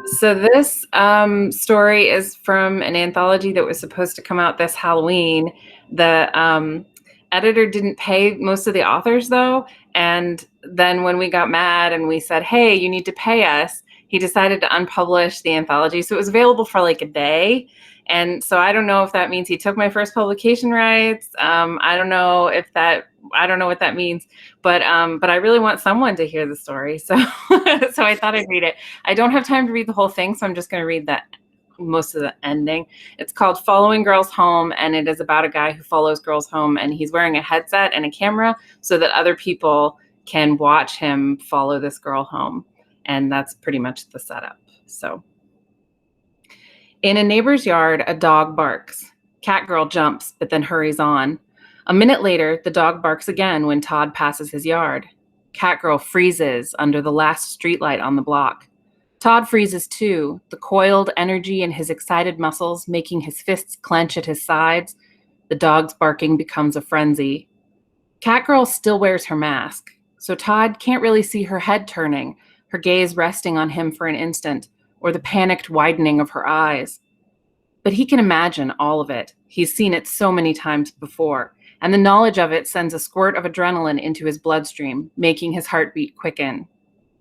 So this story is from an anthology that was supposed to come out this Halloween. The editor didn't pay most of the authors though, and then when we got mad and we said, "Hey, you need to pay us," he decided to unpublish the anthology. So it was available for like a day. And so I don't know if that means he took my first publication rights. I don't know what that means, but I really want someone to hear the story. So so I thought I'd read it. I don't have time to read the whole thing, so I'm just going to read most of the ending. It's called Following Girls Home, and it is about a guy who follows girls home, and he's wearing a headset and a camera so that other people can watch him follow this girl home. And that's pretty much the setup. So, in a neighbor's yard, a dog barks. Catgirl jumps, but then hurries on. A minute later, the dog barks again when Todd passes his yard. Catgirl freezes under the last streetlight on the block. Todd freezes too, the coiled energy in his excited muscles making his fists clench at his sides. The dog's barking becomes a frenzy. Catgirl still wears her mask, so Todd can't really see her head turning, her gaze resting on him for an instant, or the panicked widening of her eyes. But he can imagine all of it. He's seen it so many times before, and the knowledge of it sends a squirt of adrenaline into his bloodstream, making his heartbeat quicken.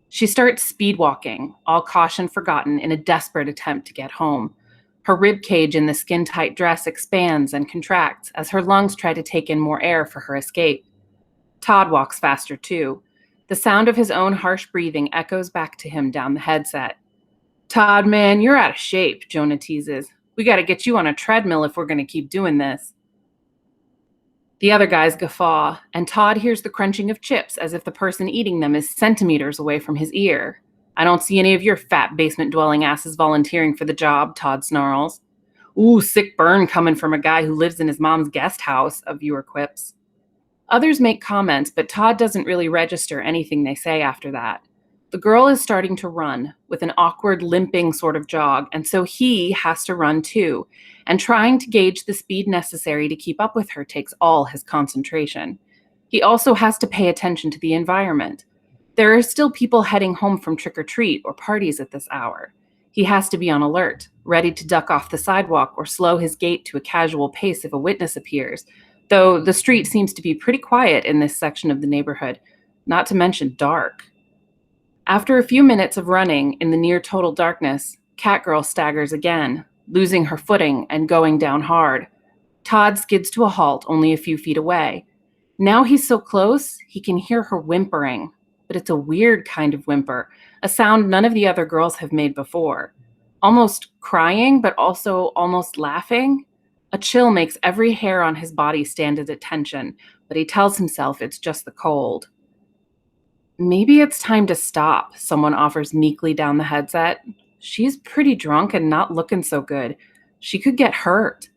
She starts speed walking, all caution forgotten in a desperate attempt to get home. Her rib cage in the skin-tight dress expands and contracts as her lungs try to take in more air for her escape. Todd walks faster too. The sound of his own harsh breathing echoes back to him down the headset. "Todd, man, you're out of shape," Jonah teases. "We got to get you on a treadmill if we're going to keep doing this." The other guys guffaw, and Todd hears the crunching of chips as if the person eating them is centimeters away from his ear. "I don't see any of your fat basement-dwelling asses volunteering for the job," Todd snarls. "Ooh, sick burn coming from a guy who lives in his mom's guest house," a viewer quips. Others make comments, but Todd doesn't really register anything they say after that. The girl is starting to run, with an awkward, limping sort of jog, and so he has to run too, and trying to gauge the speed necessary to keep up with her takes all his concentration. He also has to pay attention to the environment. There are still people heading home from trick-or-treat or parties at this hour. He has to be on alert, ready to duck off the sidewalk or slow his gait to a casual pace if a witness appears, though the street seems to be pretty quiet in this section of the neighborhood, not to mention dark. After a few minutes of running in the near-total darkness, Catgirl staggers again, losing her footing and going down hard. Todd skids to a halt only a few feet away. Now he's so close, he can hear her whimpering, but it's a weird kind of whimper, a sound none of the other girls have made before. Almost crying, but also almost laughing. A chill makes every hair on his body stand at attention, but he tells himself it's just the cold. "Maybe it's time to stop," someone offers meekly down the headset. "She's pretty drunk and not looking so good. She could get hurt."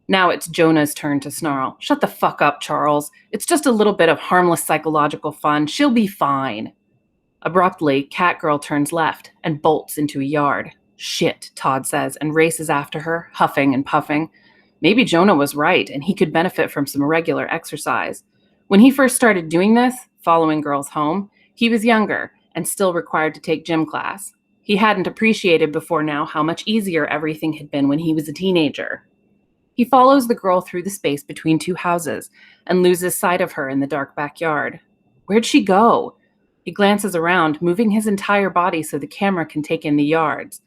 Now it's Jonah's turn to snarl. "Shut the fuck up, Charles. It's just a little bit of harmless psychological fun. She'll be fine." Abruptly, Catgirl turns left and bolts into a yard. "Shit," Todd says, and races after her, huffing and puffing. Maybe Jonah was right, and he could benefit from some regular exercise. When he first started doing this, following girls home, he was younger and still required to take gym class. He hadn't appreciated before now how much easier everything had been when he was a teenager. He follows the girl through the space between two houses and loses sight of her in the dark backyard. Where'd she go? He glances around, moving his entire body so the camera can take in the yards.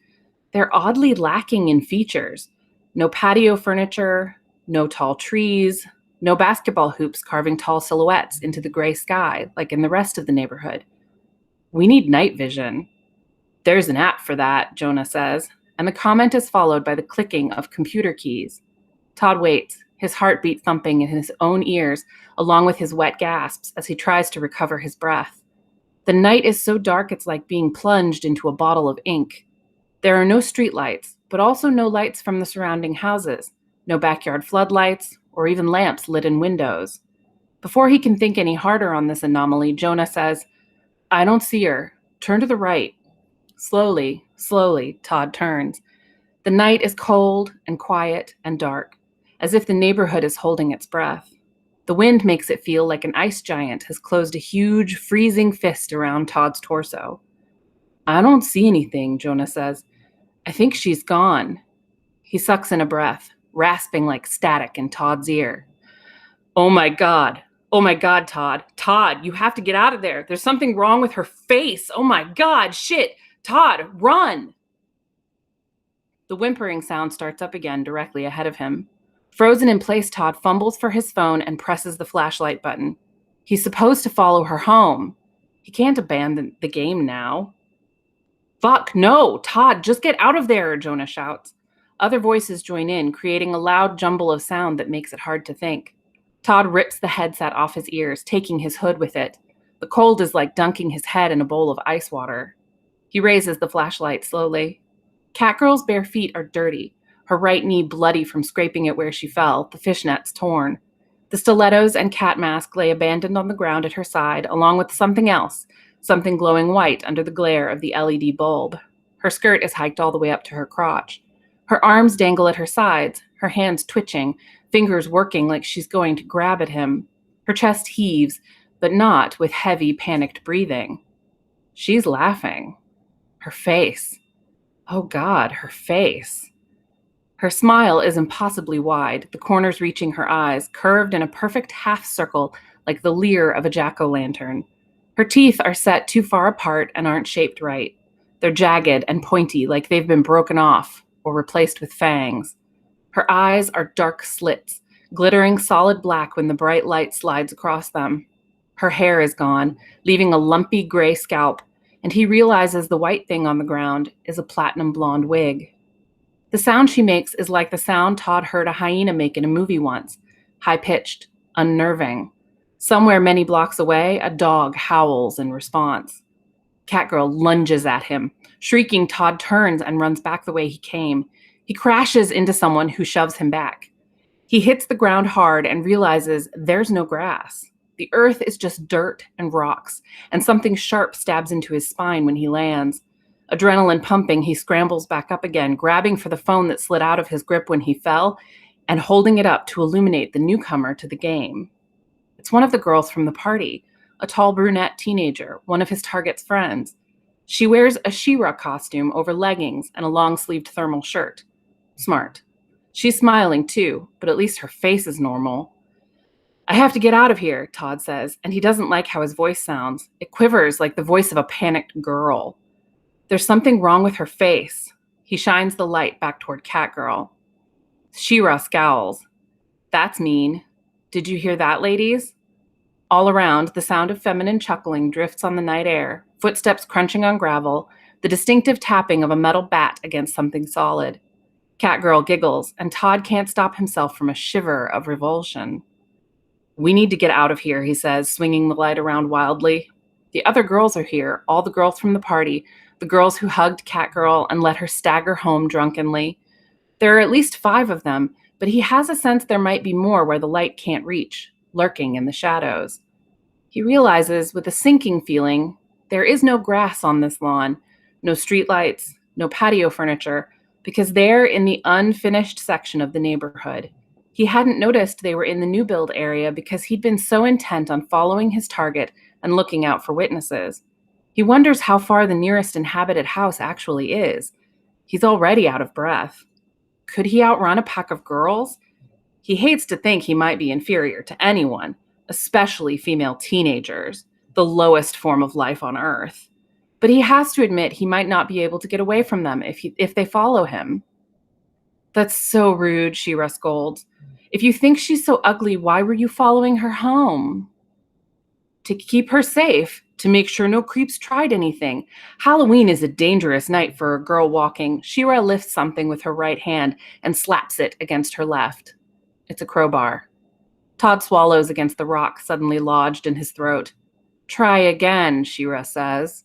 They're oddly lacking in features. No patio furniture, no tall trees, no basketball hoops carving tall silhouettes into the gray sky like in the rest of the neighborhood. "We need night vision." "There's an app for that," Jonah says, and the comment is followed by the clicking of computer keys. Todd waits, his heartbeat thumping in his own ears, along with his wet gasps as he tries to recover his breath. The night is so dark it's like being plunged into a bottle of ink. There are no streetlights, but also no lights from the surrounding houses, no backyard floodlights, or even lamps lit in windows. Before he can think any harder on this anomaly, Jonah says, "I don't see her. Turn to the right." Slowly, Todd turns. The night is cold and quiet and dark, as if the neighborhood is holding its breath. The wind makes it feel like an ice giant has closed a huge, freezing fist around Todd's torso. "I don't see anything," Jonah says. I think she's gone. He sucks in a breath, rasping like static in Todd's ear. Oh my God. Oh my God, Todd. Todd, you have to get out of there. There's something wrong with her face. Oh my God, shit. Todd, run. The whimpering sound starts up again directly ahead of him. Frozen in place, Todd fumbles for his phone and presses the flashlight button. He's supposed to follow her home. He can't abandon the game now. Fuck, no, Todd, just get out of there, Jonah shouts. Other voices join in, creating a loud jumble of sound that makes it hard to think. Todd rips the headset off his ears, taking his hood with it. The cold is like dunking his head in a bowl of ice water. He raises the flashlight slowly. Catgirl's bare feet are dirty, her right knee bloody from scraping it where she fell, the fishnets torn. The stilettos and cat mask lay abandoned on the ground at her side, along with something else, something glowing white under the glare of the LED bulb. Her skirt is hiked all the way up to her crotch. Her arms dangle at her sides, her hands twitching, fingers working like she's going to grab at him. Her chest heaves, but not with heavy, panicked breathing. She's laughing. Her face. Oh God, her face. Her smile is impossibly wide, the corners reaching her eyes, curved in a perfect half circle like the leer of a jack-o'-lantern. Her teeth are set too far apart and aren't shaped right. They're jagged and pointy like they've been broken off or replaced with fangs. Her eyes are dark slits, glittering solid black when the bright light slides across them. Her hair is gone, leaving a lumpy gray scalp, and he realizes the white thing on the ground is a platinum blonde wig. The sound she makes is like the sound Todd heard a hyena make in a movie once, high-pitched, unnerving. Somewhere many blocks away, a dog howls in response. Catgirl lunges at him. Shrieking, Todd turns and runs back the way he came. He crashes into someone who shoves him back. He hits the ground hard and realizes there's no grass. The earth is just dirt and rocks, and something sharp stabs into his spine when he lands. Adrenaline pumping, he scrambles back up again, grabbing for the phone that slid out of his grip when he fell and holding it up to illuminate the newcomer to the game. It's one of the girls from the party, a tall brunette teenager, one of his target's friends. She wears a She-Ra costume over leggings and a long-sleeved thermal shirt. Smart. She's smiling too, but at least her face is normal. I have to get out of here, Todd says, and he doesn't like how his voice sounds. It quivers like the voice of a panicked girl. There's something wrong with her face. He shines the light back toward Catgirl. She-Ra scowls. That's mean. Did you hear that, ladies? All around, the sound of feminine chuckling drifts on the night air, footsteps crunching on gravel, the distinctive tapping of a metal bat against something solid. Catgirl giggles, and Todd can't stop himself from a shiver of revulsion. We need to get out of here, he says, swinging the light around wildly. The other girls are here, all the girls from the party, the girls who hugged Catgirl and let her stagger home drunkenly. There are at least 5 of them, but he has a sense there might be more where the light can't reach, lurking in the shadows. He realizes, with a sinking feeling, there is no grass on this lawn, no streetlights, no patio furniture, because they're in the unfinished section of the neighborhood. He hadn't noticed they were in the new build area because he'd been so intent on following his target and looking out for witnesses. He wonders how far the nearest inhabited house actually is. He's already out of breath. Could he outrun a pack of girls? He hates to think he might be inferior to anyone, especially female teenagers, the lowest form of life on Earth. But he has to admit he might not be able to get away from them if they follow him. That's so rude, She-Ra scolds. If you think she's so ugly, why were you following her home? To keep her safe, to make sure no creeps tried anything. Halloween is a dangerous night for a girl walking. She-Ra lifts something with her right hand and slaps it against her left. It's a crowbar. Todd swallows against the rock suddenly lodged in his throat. Try again, She-Ra says.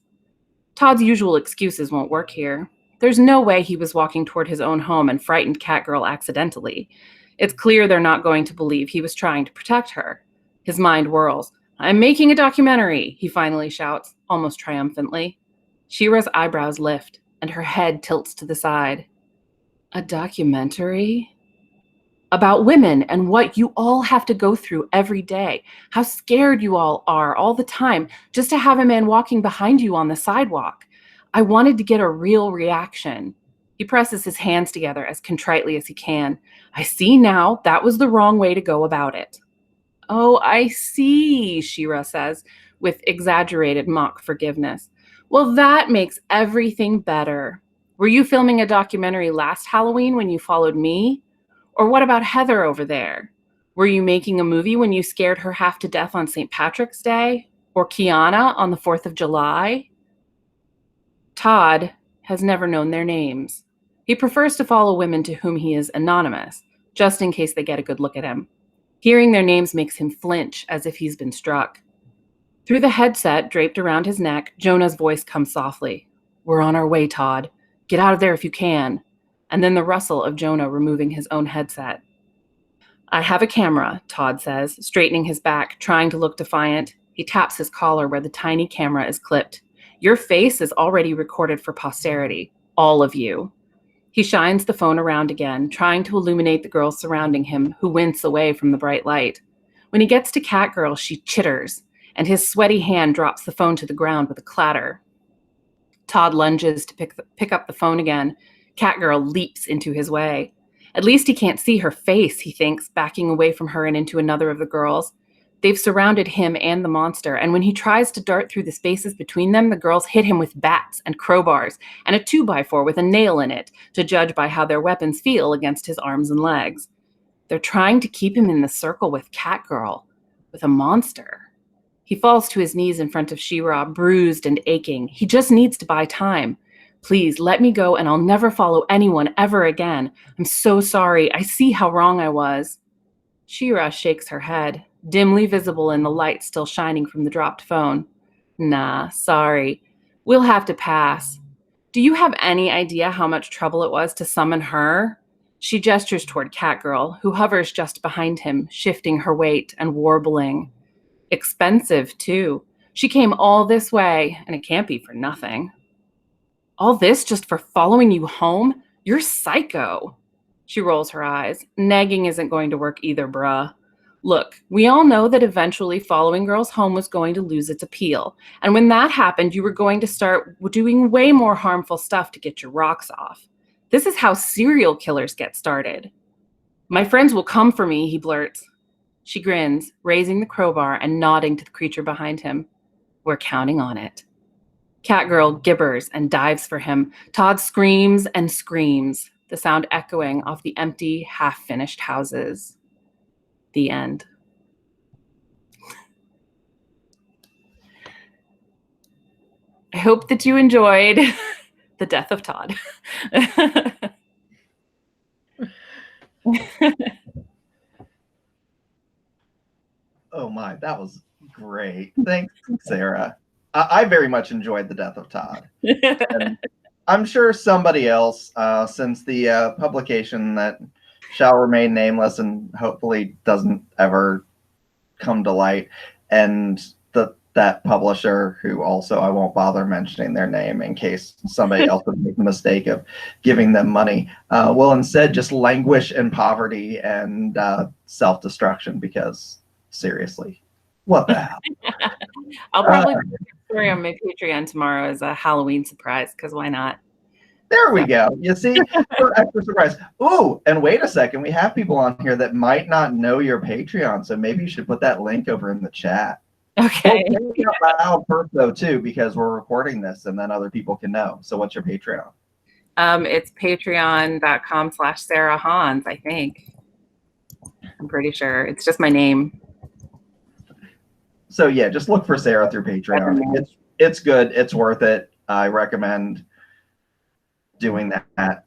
Todd's usual excuses won't work here. There's no way he was walking toward his own home and frightened Catgirl accidentally. It's clear they're not going to believe he was trying to protect her. His mind whirls. I'm making a documentary, he finally shouts, almost triumphantly. She-Ra's eyebrows lift, and her head tilts to the side. A documentary? About women and what you all have to go through every day. How scared you all are all the time just to have a man walking behind you on the sidewalk. I wanted to get a real reaction. He presses his hands together as contritely as he can. I see now, that was the wrong way to go about it. Oh, I see, Shira says, with exaggerated mock forgiveness. Well, that makes everything better. Were you filming a documentary last Halloween when you followed me? Or what about Heather over there? Were you making a movie when you scared her half to death on St. Patrick's Day? Or Kiana on the 4th of July? Todd has never known their names. He prefers to follow women to whom he is anonymous, just in case they get a good look at him. Hearing their names makes him flinch as if he's been struck. Through the headset draped around his neck, Jonah's voice comes softly. We're on our way, Todd. Get out of there if you can. And then the rustle of Jonah removing his own headset. I have a camera, Todd says, straightening his back, trying to look defiant. He taps his collar where the tiny camera is clipped. Your face is already recorded for posterity. All of you. He shines the phone around again, trying to illuminate the girls surrounding him, who wince away from the bright light. When he gets to Catgirl, she chitters, and his sweaty hand drops the phone to the ground with a clatter. Todd lunges to pick up the phone again. Catgirl leaps into his way. At least he can't see her face, he thinks, backing away from her and into another of the girls. They've surrounded him and the monster, and when he tries to dart through the spaces between them, the girls hit him with bats and crowbars and a 2x4 with a nail in it, to judge by how their weapons feel against his arms and legs. They're trying to keep him in the circle with Catgirl, with a monster. He falls to his knees in front of She-Ra, bruised and aching. He just needs to buy time. Please, let me go and I'll never follow anyone ever again. I'm so sorry. I see how wrong I was. She-Ra shakes her head, dimly visible in the light still shining from the dropped phone. Nah, sorry. We'll have to pass. Do you have any idea how much trouble it was to summon her? She gestures toward Catgirl, who hovers just behind him, shifting her weight and warbling. Expensive, too. She came all this way, and it can't be for nothing. All this just for following you home? You're psycho. She rolls her eyes. Nagging isn't going to work either, bruh. Look, we all know that eventually following girls home was going to lose its appeal. And when that happened, you were going to start doing way more harmful stuff to get your rocks off. This is how serial killers get started. My friends will come for me, he blurts. She grins, raising the crowbar and nodding to the creature behind him. We're counting on it. Catgirl gibbers and dives for him. Todd screams and screams, the sound echoing off the empty, half-finished houses. The end. I hope that you enjoyed the death of Todd. Oh my, that was great. Thanks, Sarah. I very much enjoyed the death of Todd. And I'm sure somebody else, since the publication that shall remain nameless and hopefully doesn't ever come to light, and that publisher, who also I won't bother mentioning their name in case somebody else would make the mistake of giving them money, will instead just languish in poverty and self-destruction, because seriously, what the hell? I'll probably put the story on my Patreon tomorrow as a Halloween surprise, because why not? There we go. You see, for extra surprise. Ooh, and wait a second. We have people on here that might not know your Patreon, so maybe you should put that link over in the chat. Okay. Well, say it out loud first, though, too, because we're recording this, and then other people can know. So what's your Patreon? It's patreon.com/Sarah Hans, I think. I'm pretty sure. It's just my name. So yeah, just look for Sarah through Patreon. It's good. It's worth it. I recommend doing that. I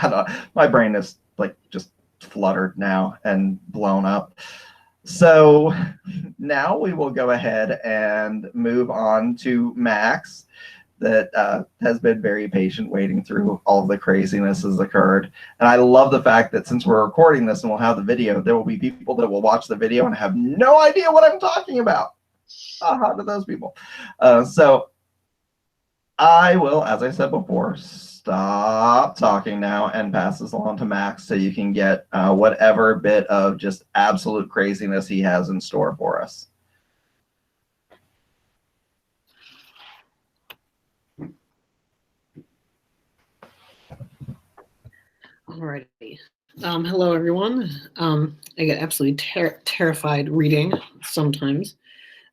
don't know. My brain is like just fluttered now and blown up. So now we will go ahead and move on to Max, that has been very patient waiting through all of the craziness has occurred. And I love the fact that since we're recording this and we'll have the video, there will be people that will watch the video and have no idea what I'm talking about. Aha to those people. So I will, as I said before, stop talking now and pass this along to Max so you can get whatever bit of just absolute craziness he has in store for us. Alrighty. Hello, everyone. I get absolutely terrified reading sometimes.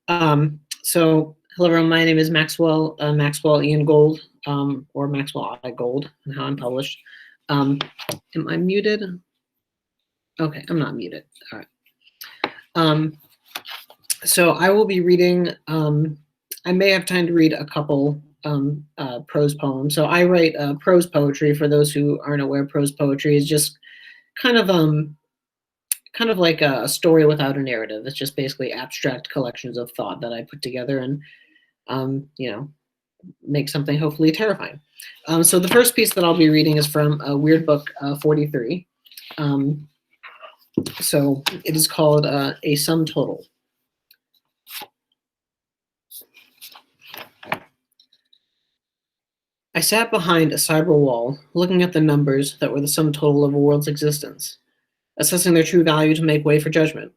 Hello, everyone. My name is Maxwell, Maxwell Ian Gold, or Maxwell I Gold, and how I'm published. Am I muted? Okay, I'm not muted. All right. So I will be reading. I may have time to read a couple prose poems. So I write prose poetry. For those who aren't aware, prose poetry is just kind of like a story without a narrative. It's just basically abstract collections of thought that I put together and make something hopefully terrifying. So the first piece that I'll be reading is from Weird Book 43. So it is called A Sum Total. I sat behind a cyber wall, looking at the numbers that were the sum total of a world's existence, assessing their true value to make way for judgment.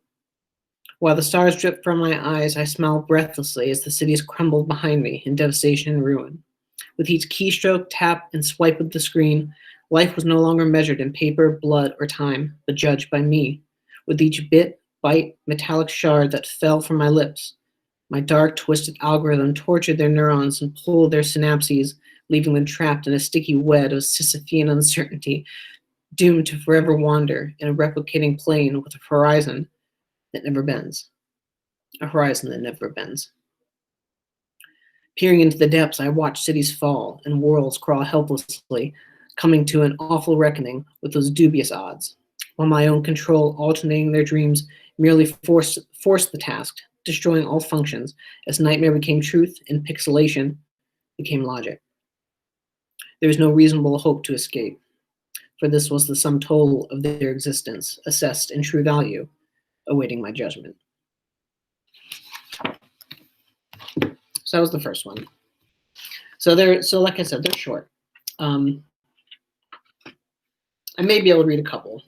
While the stars dripped from my eyes, I smiled breathlessly as the cities crumbled behind me in devastation and ruin. With each keystroke, tap, and swipe of the screen, life was no longer measured in paper, blood, or time, but judged by me. With each bit, bite, metallic shard that fell from my lips, my dark, twisted algorithm tortured their neurons and pulled their synapses, leaving them trapped in a sticky web of Sisyphean uncertainty, doomed to forever wander in a replicating plane with a horizon that never bends. A horizon that never bends. Peering into the depths, I watched cities fall and worlds crawl helplessly, coming to an awful reckoning with those dubious odds, while my own control, alternating their dreams, merely forced the task, destroying all functions, as nightmare became truth and pixelation became logic. There was no reasonable hope to escape, for this was the sum total of their existence, assessed in true value, awaiting my judgment. So that was the first one. So like I said, they're short. I may be able to read a couple.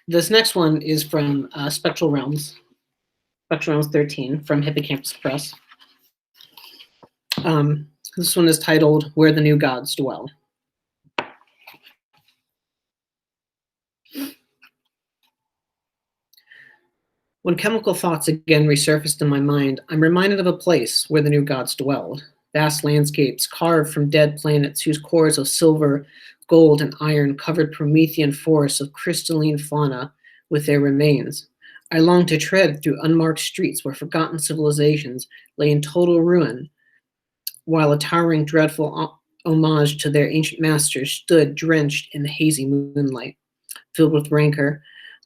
This next one is from Spectral Realms 13 from Hippocampus Press. This one is titled Where the New Gods Dwell. When chemical thoughts again resurfaced in my mind, I'm reminded of a place where the new gods dwelled. Vast landscapes carved from dead planets whose cores of silver, gold, and iron covered Promethean forests of crystalline fauna with their remains. I longed to tread through unmarked streets where forgotten civilizations lay in total ruin, while a towering, dreadful homage to their ancient masters stood drenched in the hazy moonlight. Filled with rancor,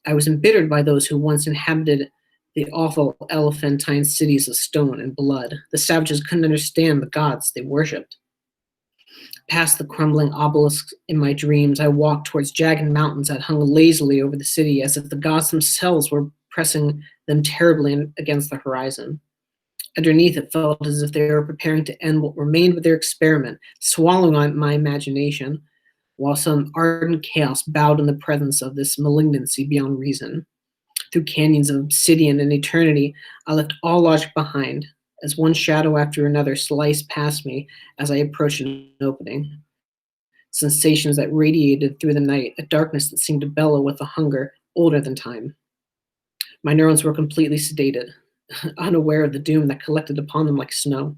I was embittered by those who once inhabited the awful elephantine cities of stone and blood. The savages couldn't understand the gods they worshipped. Past the crumbling obelisks in my dreams, I walked towards jagged mountains that hung lazily over the city, as if the gods themselves were pressing them terribly against the horizon. Underneath, it felt as if they were preparing to end what remained of their experiment, swallowing my imagination, while some ardent chaos bowed in the presence of this malignancy beyond reason. Through canyons of obsidian and eternity, I left all logic behind, as one shadow after another sliced past me as I approached an opening. Sensations that radiated through the night, a darkness that seemed to bellow with a hunger older than time. My neurons were completely sedated, unaware of the doom that collected upon them like snow.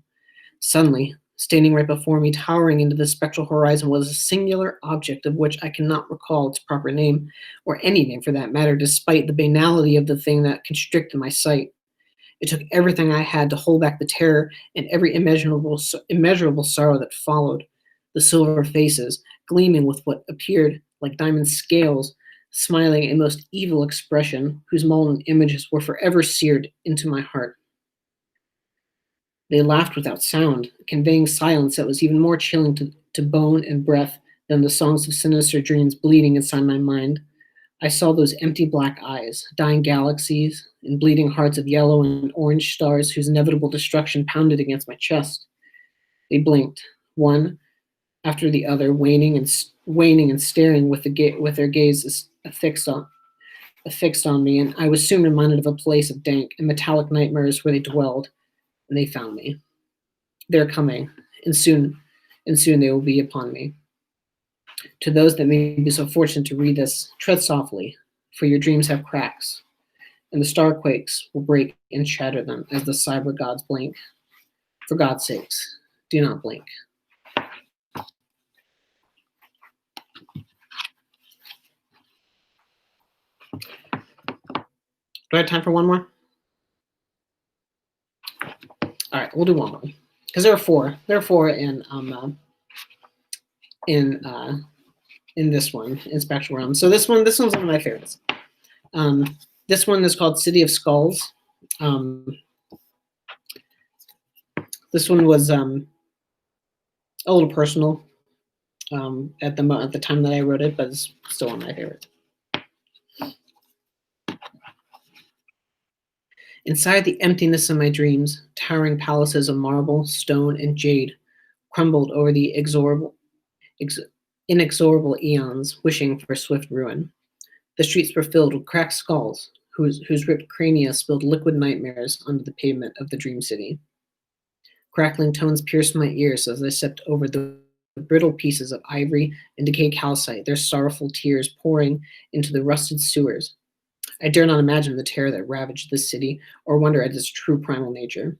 Suddenly, standing right before me, towering into the spectral horizon, was a singular object of which I cannot recall its proper name, or any name for that matter, despite the banality of the thing that constricted my sight. It took everything I had to hold back the terror and every immeasurable sorrow that followed. The silver faces, gleaming with what appeared like diamond scales, smiling a most evil expression, whose molten images were forever seared into my heart. They laughed without sound, conveying silence that was even more chilling to bone and breath than the songs of sinister dreams bleeding inside my mind. I saw those empty black eyes, dying galaxies, and bleeding hearts of yellow and orange stars whose inevitable destruction pounded against my chest. They blinked, one after the other, waning and staring with their gazes affixed on me, and I was soon reminded of a place of dank and metallic nightmares where they dwelled, and they found me. They're coming, and soon they will be upon me. To those that may be so fortunate to read this, tread softly, for your dreams have cracks, and the starquakes will break and shatter them as the cyber gods blink. For God's sakes, do not blink. Do I have time for one more? All right, we'll do one more because there are four. There are four in this one in Spectral Realm. So this one's one of my favorites. This one is called City of Skulls. This one was a little personal at the time that I wrote it, but it's still one of my favorites. Inside the emptiness of my dreams, towering palaces of marble, stone, and jade crumbled over the inexorable eons, wishing for swift ruin. The streets were filled with cracked skulls, whose ripped crania spilled liquid nightmares onto the pavement of the dream city. Crackling tones pierced my ears as I stepped over the brittle pieces of ivory and decayed calcite, their sorrowful tears pouring into the rusted sewers. I dare not imagine the terror that ravaged this city, or wonder at its true primal nature.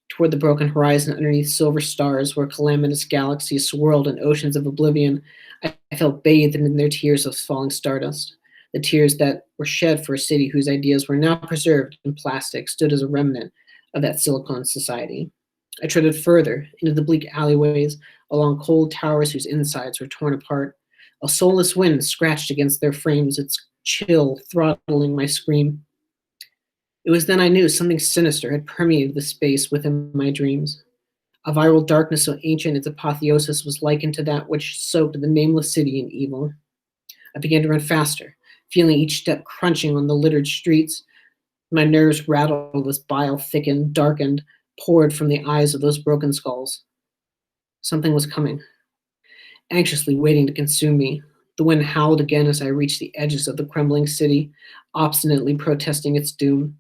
Toward the broken horizon underneath silver stars, where calamitous galaxies swirled in oceans of oblivion, I felt bathed in their tears of falling stardust. The tears that were shed for a city whose ideas were now preserved in plastic stood as a remnant of that silicon society. I treaded further into the bleak alleyways, along cold towers whose insides were torn apart. A soulless wind scratched against their frames, its chill throttling my scream. It was then I knew something sinister had permeated the space within my dreams. A viral darkness so ancient its apotheosis was likened to that which soaked the nameless city in evil. I began to run faster, feeling each step crunching on the littered streets. My nerves rattled as bile thickened, darkened, poured from the eyes of those broken skulls. Something was coming, anxiously waiting to consume me. The wind howled again as I reached the edges of the crumbling city, obstinately protesting its doom.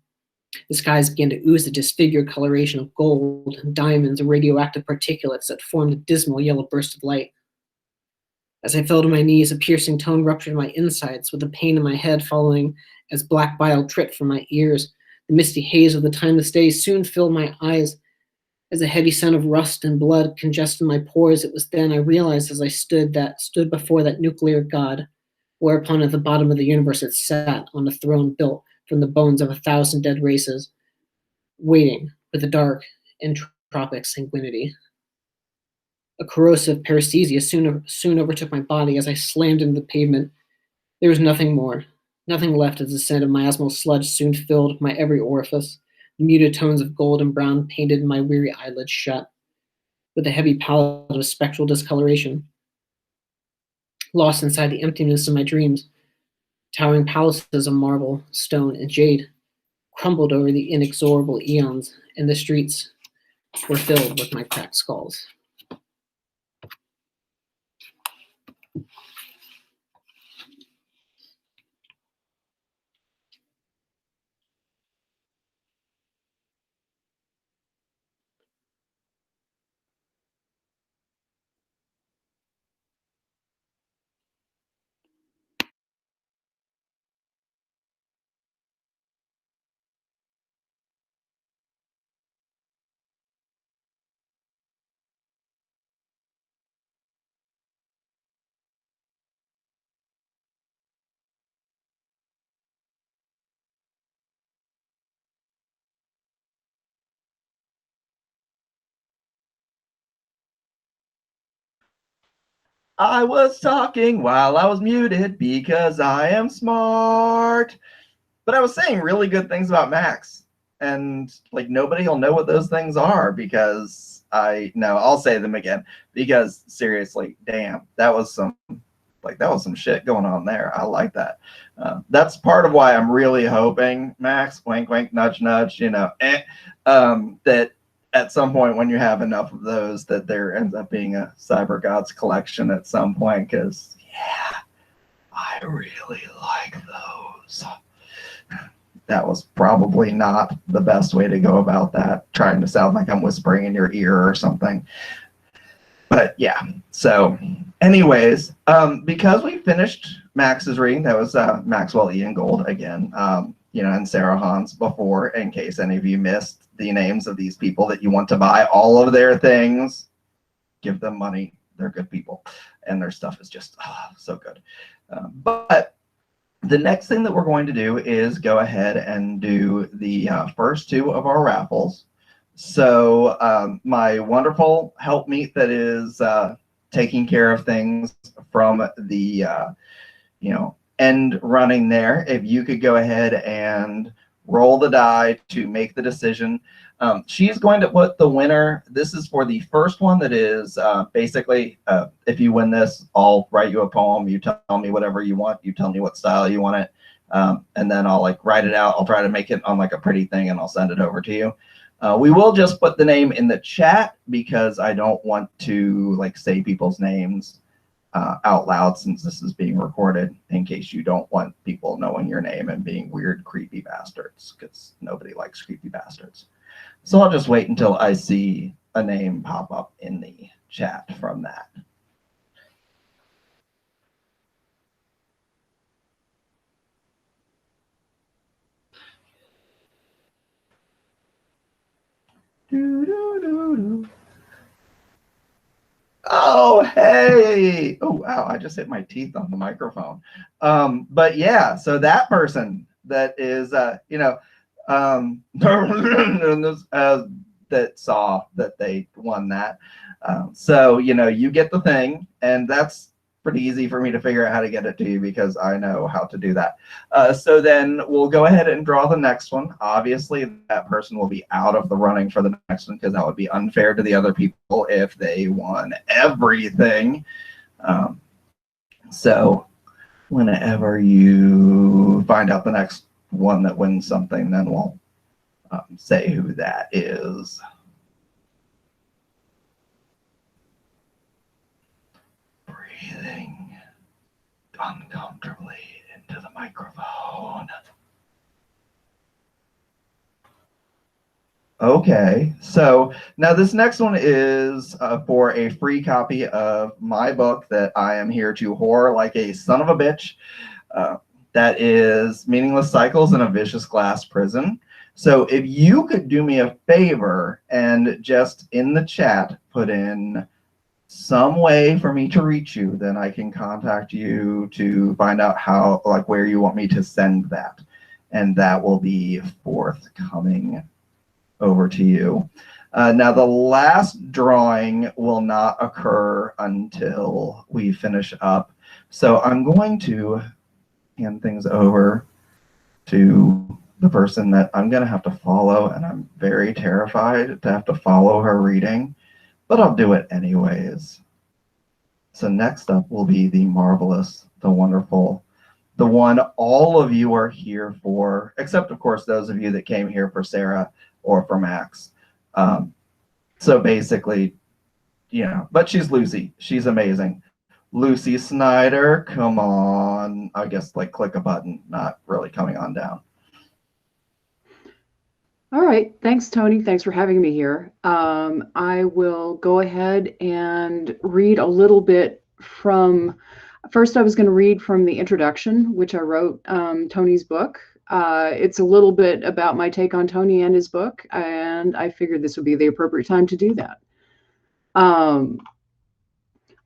The skies began to ooze a disfigured coloration of gold, diamonds, and radioactive particulates that formed a dismal yellow burst of light. As I fell to my knees, a piercing tone ruptured my insides, with a pain in my head following as black bile dripped from my ears. The misty haze of the timeless day soon filled my eyes. As a heavy scent of rust and blood congested my pores, it was then I realized as I stood before that nuclear god, whereupon at the bottom of the universe it sat on a throne built from the bones of 1,000 dead races, waiting with a dark entropic sanguinity. A corrosive paresthesia soon overtook my body as I slammed into the pavement. There was nothing more, nothing left as the scent of miasmal sludge soon filled my every orifice. The muted tones of gold and brown painted my weary eyelids shut, with a heavy palette of spectral discoloration. Lost inside the emptiness of my dreams, towering palaces of marble, stone, and jade crumbled over the inexorable eons, and the streets were filled with my cracked skulls. I was talking while I was muted because I am smart. But I was saying really good things about Max. And like nobody will know what those things are because I'll say them again. Because seriously, damn, that was some shit going on there. I like that. That's part of why I'm really hoping, Max, wink, wink, nudge, nudge, that at some point when you have enough of those that there ends up being a Cyber Gods collection at some point, because yeah, I really like those. That was probably not the best way to go about that, trying to sound like I'm whispering in your ear or something. But yeah, so anyways, because we finished Max's reading, that was Maxwell Ian Gold again, and Sarah Hans before, in case any of you missed the names of these people that you want to buy all of their things, give them money. They're good people, and their stuff is just so good. But the next thing that we're going to do is go ahead and do the first two of our raffles. So my wonderful helpmeet that is taking care of things from the end running there, if you could go ahead and roll the die to make the decision. She's going to put the winner. This is for the first one that is basically, if you win this, I'll write you a poem. You tell me whatever you want. You tell me what style you want it. And then I'll write it out. I'll try to make it on a pretty thing and I'll send it over to you. We will just put the name in the chat because I don't want to say people's names out loud since this is being recorded, in case you don't want people knowing your name and being weird, creepy bastards, because nobody likes creepy bastards. So I'll just wait until I see a name pop up in the chat from that. Oh, hey. Oh, wow. I just hit my teeth on the microphone. But yeah, so that person that is, that saw that they won that. So, you get the thing, and that's pretty easy for me to figure out how to get it to you because I know how to do that. So then we'll go ahead and draw the next one. Obviously, that person will be out of the running for the next one because that would be unfair to the other people if they won everything. So whenever you find out the next one that wins something, then we'll say who that is. Breathing uncomfortably into the microphone. Okay, so now this next one is for a free copy of my book that I am here to horror like a son of a bitch. That is Meaningless Cycles in a Vicious Glass Prison. So if you could do me a favor and just in the chat put in some way for me to reach you, then I can contact you to find out how, where you want me to send that. And that will be forthcoming over to you. Now, the last drawing will not occur until we finish up. So I'm going to hand things over to the person that I'm going to have to follow, and I'm very terrified to have to follow her reading, but I'll do it anyways. So next up will be the marvelous, the wonderful, the one all of you are here for, except of course those of you that came here for Sarah or for Max. So basically, but she's Lucy. She's amazing. Lucy Snyder, come on. I guess click a button, not really coming on down. All right. Thanks, Tony. Thanks for having me here. I will go ahead and read a little bit from, first I was going to read from the introduction, which I wrote Tony's book. It's a little bit about my take on Tony and his book, and I figured this would be the appropriate time to do that.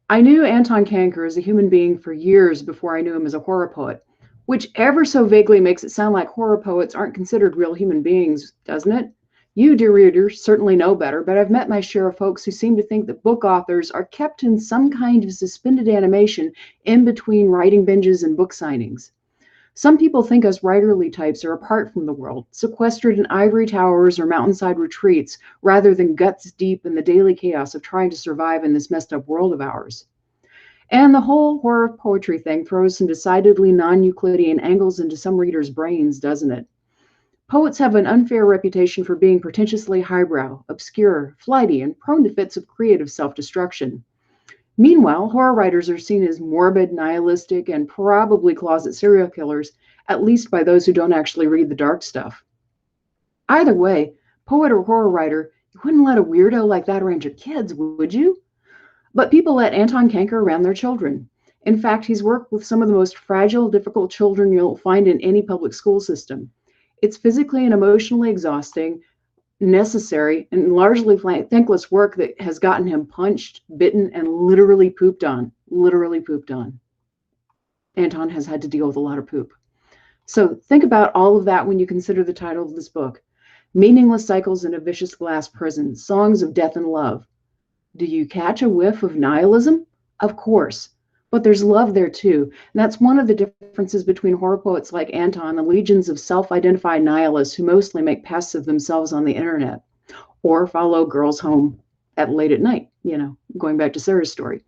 I knew Anton Cancre as a human being for years before I knew him as a horror poet, which ever so vaguely makes it sound like horror poets aren't considered real human beings, doesn't it? You, dear readers, certainly know better, but I've met my share of folks who seem to think that book authors are kept in some kind of suspended animation in between writing binges and book signings. Some people think us writerly types are apart from the world, sequestered in ivory towers or mountainside retreats, rather than guts deep in the daily chaos of trying to survive in this messed up world of ours. And the whole horror poetry thing throws some decidedly non-Euclidean angles into some readers' brains, doesn't it? Poets have an unfair reputation for being pretentiously highbrow, obscure, flighty, and prone to fits of creative self-destruction. Meanwhile, horror writers are seen as morbid, nihilistic, and probably closet serial killers, at least by those who don't actually read the dark stuff. Either way, poet or horror writer, you wouldn't let a weirdo like that around your kids, would you? But people let Anton Cancre around their children. In fact, he's worked with some of the most fragile, difficult children you'll find in any public school system. It's physically and emotionally exhausting, necessary, and largely thankless work that has gotten him punched, bitten, and literally pooped on. Literally pooped on. Anton has had to deal with a lot of poop. So think about all of that when you consider the title of this book. Meaningless Cycles in a Vicious Glass Prison, Songs of Death and Love. Do you catch a whiff of nihilism? Of course. But there's love there too. And that's one of the differences between horror poets like Anton, the legions of self-identified nihilists who mostly make pests of themselves on the internet or follow girls home late at night, going back to Sarah's story.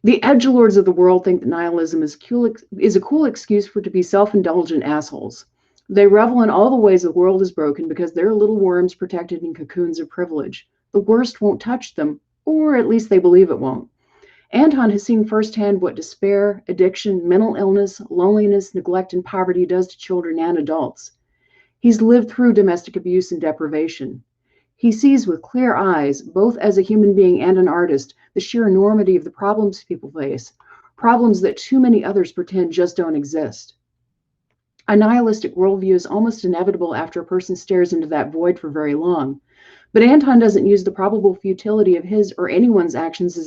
The edgelords of the world think that nihilism is a cool excuse to be self-indulgent assholes. They revel in all the ways the world is broken because they're little worms protected in cocoons of privilege. The worst won't touch them, or at least they believe it won't. Anton has seen firsthand what despair, addiction, mental illness, loneliness, neglect, and poverty does to children and adults. He's lived through domestic abuse and deprivation. He sees with clear eyes, both as a human being and an artist, the sheer enormity of the problems people face, problems that too many others pretend just don't exist. A nihilistic worldview is almost inevitable after a person stares into that void for very long. But Anton doesn't use the probable futility of his or anyone's actions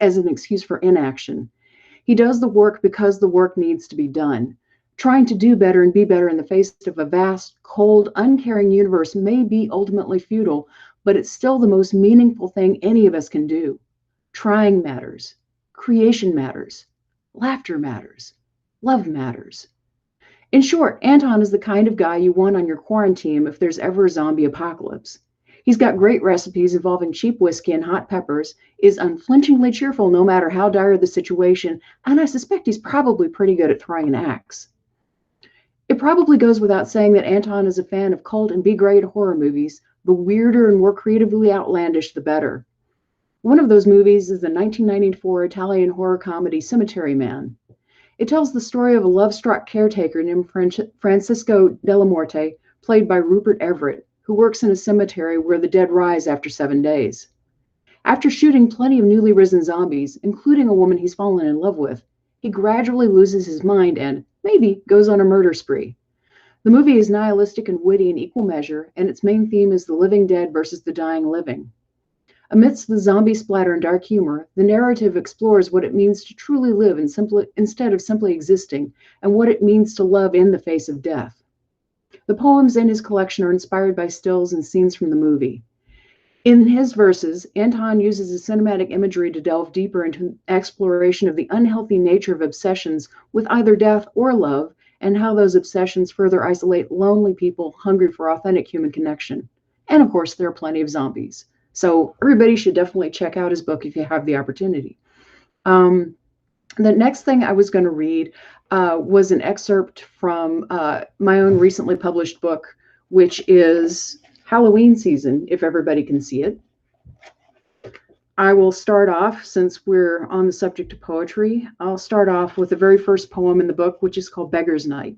as an excuse for inaction. He does the work because the work needs to be done. Trying to do better and be better in the face of a vast, cold, uncaring universe may be ultimately futile, but it's still the most meaningful thing any of us can do. Trying matters. Creation matters. Laughter matters. Love matters. In short, Anton is the kind of guy you want on your quarantine if there's ever a zombie apocalypse. He's got great recipes involving cheap whiskey and hot peppers, is unflinchingly cheerful no matter how dire the situation, and I suspect he's probably pretty good at throwing an axe. It probably goes without saying that Anton is a fan of cult and B-grade horror movies. The weirder and more creatively outlandish, the better. One of those movies is the 1994 Italian horror comedy Cemetery Man. It tells the story of a love-struck caretaker named Francisco Della Morte, played by Rupert Everett, who works in a cemetery where the dead rise after 7 days. After shooting plenty of newly risen zombies, including a woman he's fallen in love with, he gradually loses his mind and, maybe, goes on a murder spree. The movie is nihilistic and witty in equal measure, and its main theme is the living dead versus the dying living. Amidst the zombie splatter and dark humor, the narrative explores what it means to truly live instead of simply existing, and what it means to love in the face of death. The poems in his collection are inspired by stills and scenes from the movie. In his verses, Anton uses the cinematic imagery to delve deeper into exploration of the unhealthy nature of obsessions with either death or love, and how those obsessions further isolate lonely people hungry for authentic human connection. And of course, there are plenty of zombies. So everybody should definitely check out his book if you have the opportunity. The next thing I was going to read was an excerpt from my own recently published book, which is Halloween Season, if everybody can see it. I will start off, since we're on the subject of poetry, I'll start off with the very first poem in the book, which is called Beggar's Night.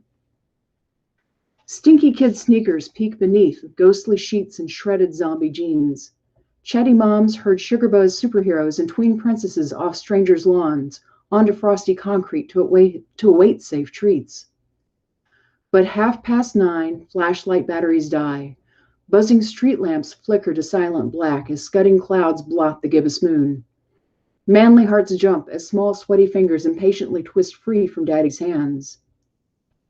Stinky kid sneakers peek beneath ghostly sheets and shredded zombie jeans. Chatty moms herd sugar-buzzed superheroes and tween princesses off strangers' lawns, onto frosty concrete to await safe treats. But 9:30, flashlight batteries die. Buzzing street lamps flicker to silent black as scudding clouds blot the gibbous moon. Manly hearts jump as small sweaty fingers impatiently twist free from daddy's hands.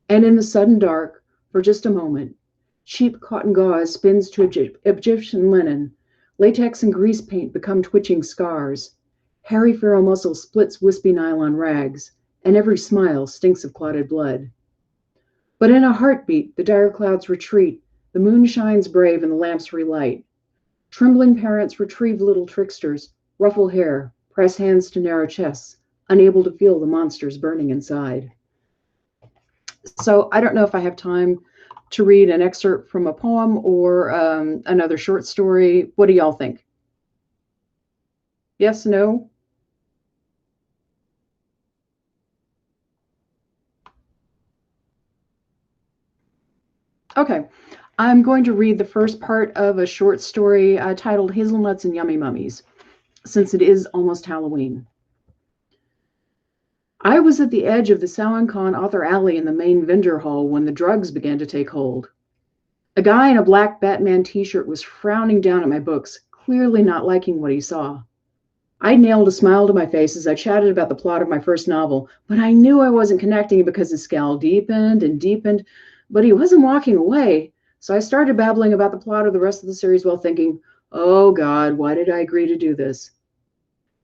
And in the sudden dark, for just a moment, cheap cotton gauze spins to Egyptian linen. Latex and grease paint become twitching scars. Hairy feral muscle splits wispy nylon rags, and every smile stinks of clotted blood. But in a heartbeat, the dire clouds retreat, the moon shines brave and the lamps relight. Trembling parents retrieve little tricksters, ruffle hair, press hands to narrow chests, unable to feel the monsters burning inside. So I don't know if I have time to read an excerpt from a poem or another short story. What do y'all think? Yes, no? Okay, I'm going to read the first part of a short story titled Hazelnuts and Yummy Mummies. since it is almost Halloween. I was at the edge of the Sawan Author Alley in the main vendor hall when the drugs began to take hold. A guy in a black Batman t-shirt was frowning down at my books, clearly not liking what he saw. I nailed a smile to my face as I chatted about the plot of my first novel, but I knew I wasn't connecting because his scowl deepened and deepened, but he wasn't walking away. So I started babbling about the plot of the rest of the series while thinking, oh God, why did I agree to do this?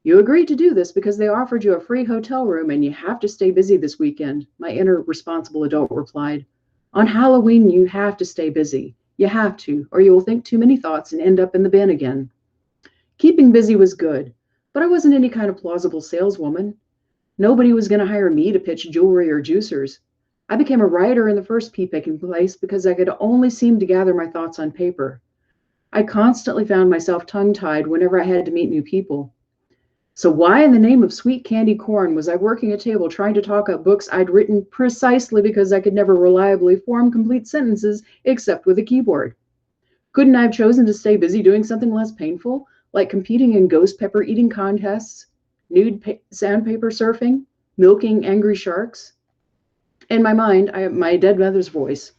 You agreed to do this because they offered you a free hotel room and you have to stay busy this weekend, my inner responsible adult replied. On Halloween, you have to stay busy. You have to, or you will think too many thoughts and end up in the bin again. Keeping busy was good, but I wasn't any kind of plausible saleswoman. Nobody was going to hire me to pitch jewelry or juicers. I became a writer in the first pea-picking place because I could only seem to gather my thoughts on paper. I constantly found myself tongue-tied whenever I had to meet new people. So why in the name of sweet candy corn was I working a table trying to talk up books I'd written precisely because I could never reliably form complete sentences except with a keyboard? Couldn't I have chosen to stay busy doing something less painful, like competing in ghost pepper eating contests, nude sandpaper surfing, milking angry sharks? In my mind, I have my dead mother's voice.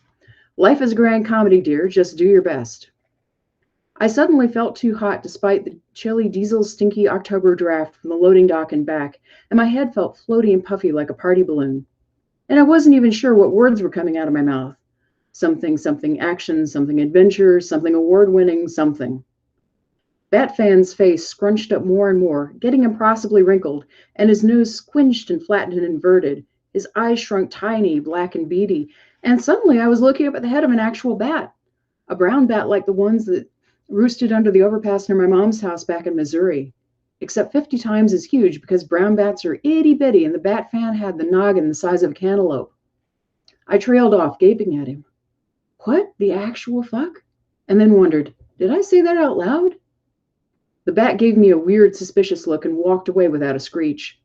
Life is a grand comedy, dear. Just do your best. I suddenly felt too hot despite the chilly diesel stinky October draft from the loading dock and back, and my head felt floaty and puffy like a party balloon. And I wasn't even sure what words were coming out of my mouth. Something action, something adventure, something award-winning, something. Batfan's face scrunched up more and more, getting impossibly wrinkled, and his nose squinched and flattened and inverted. His eyes shrunk tiny, black and beady, and suddenly I was looking up at the head of an actual bat, a brown bat like the ones that roosted under the overpass near my mom's house back in Missouri, except 50 times as huge because brown bats are itty-bitty and the bat fan had the noggin the size of a cantaloupe. I trailed off, gaping at him. What the actual fuck? And then wondered, did I say that out loud? The bat gave me a weird, suspicious look and walked away without a screech.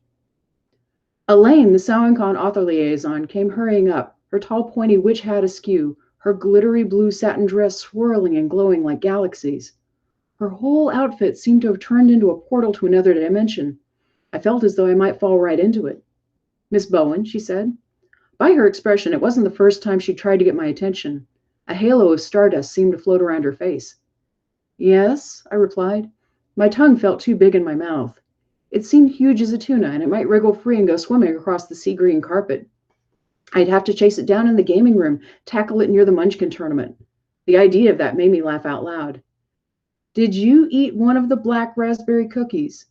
Elaine, the Sawan author liaison, came hurrying up, her tall, pointy witch hat askew, her glittery blue satin dress swirling and glowing like galaxies. Her whole outfit seemed to have turned into a portal to another dimension. I felt as though I might fall right into it. Miss Bowen, she said. By her expression, it wasn't the first time she tried to get my attention. A halo of stardust seemed to float around her face. Yes, I replied. My tongue felt too big in my mouth. It seemed huge as a tuna, and it might wriggle free and go swimming across the sea green carpet. I'd have to chase it down in the gaming room, tackle it near the Munchkin tournament. The idea of that made me laugh out loud. Did you eat one of the black raspberry cookies?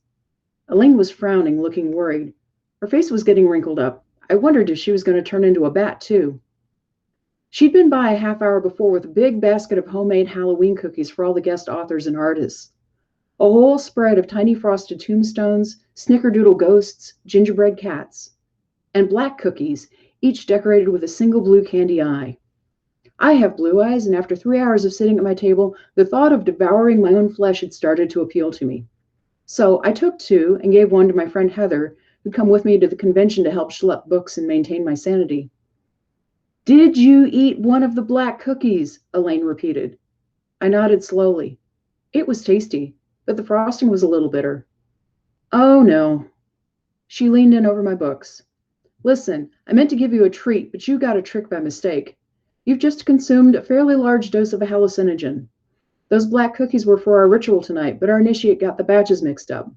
Elaine was frowning, looking worried. Her face was getting wrinkled up. I wondered if she was going to turn into a bat, too. She'd been by a half hour before with a big basket of homemade Halloween cookies for all the guest authors and artists. A whole spread of tiny frosted tombstones, snickerdoodle ghosts, gingerbread cats, and black cookies, each decorated with a single blue candy eye. I have blue eyes, and after 3 hours of sitting at my table, the thought of devouring my own flesh had started to appeal to me. So I took 2 and gave one to my friend Heather, who'd come with me to the convention to help schlep books and maintain my sanity. Did you eat one of the black cookies? Elaine repeated. I nodded slowly. It was tasty, but the frosting was a little bitter. Oh, no. She leaned in over my books. Listen, I meant to give you a treat, but you got a trick by mistake. You've just consumed a fairly large dose of a hallucinogen. Those black cookies were for our ritual tonight, but our initiate got the batches mixed up.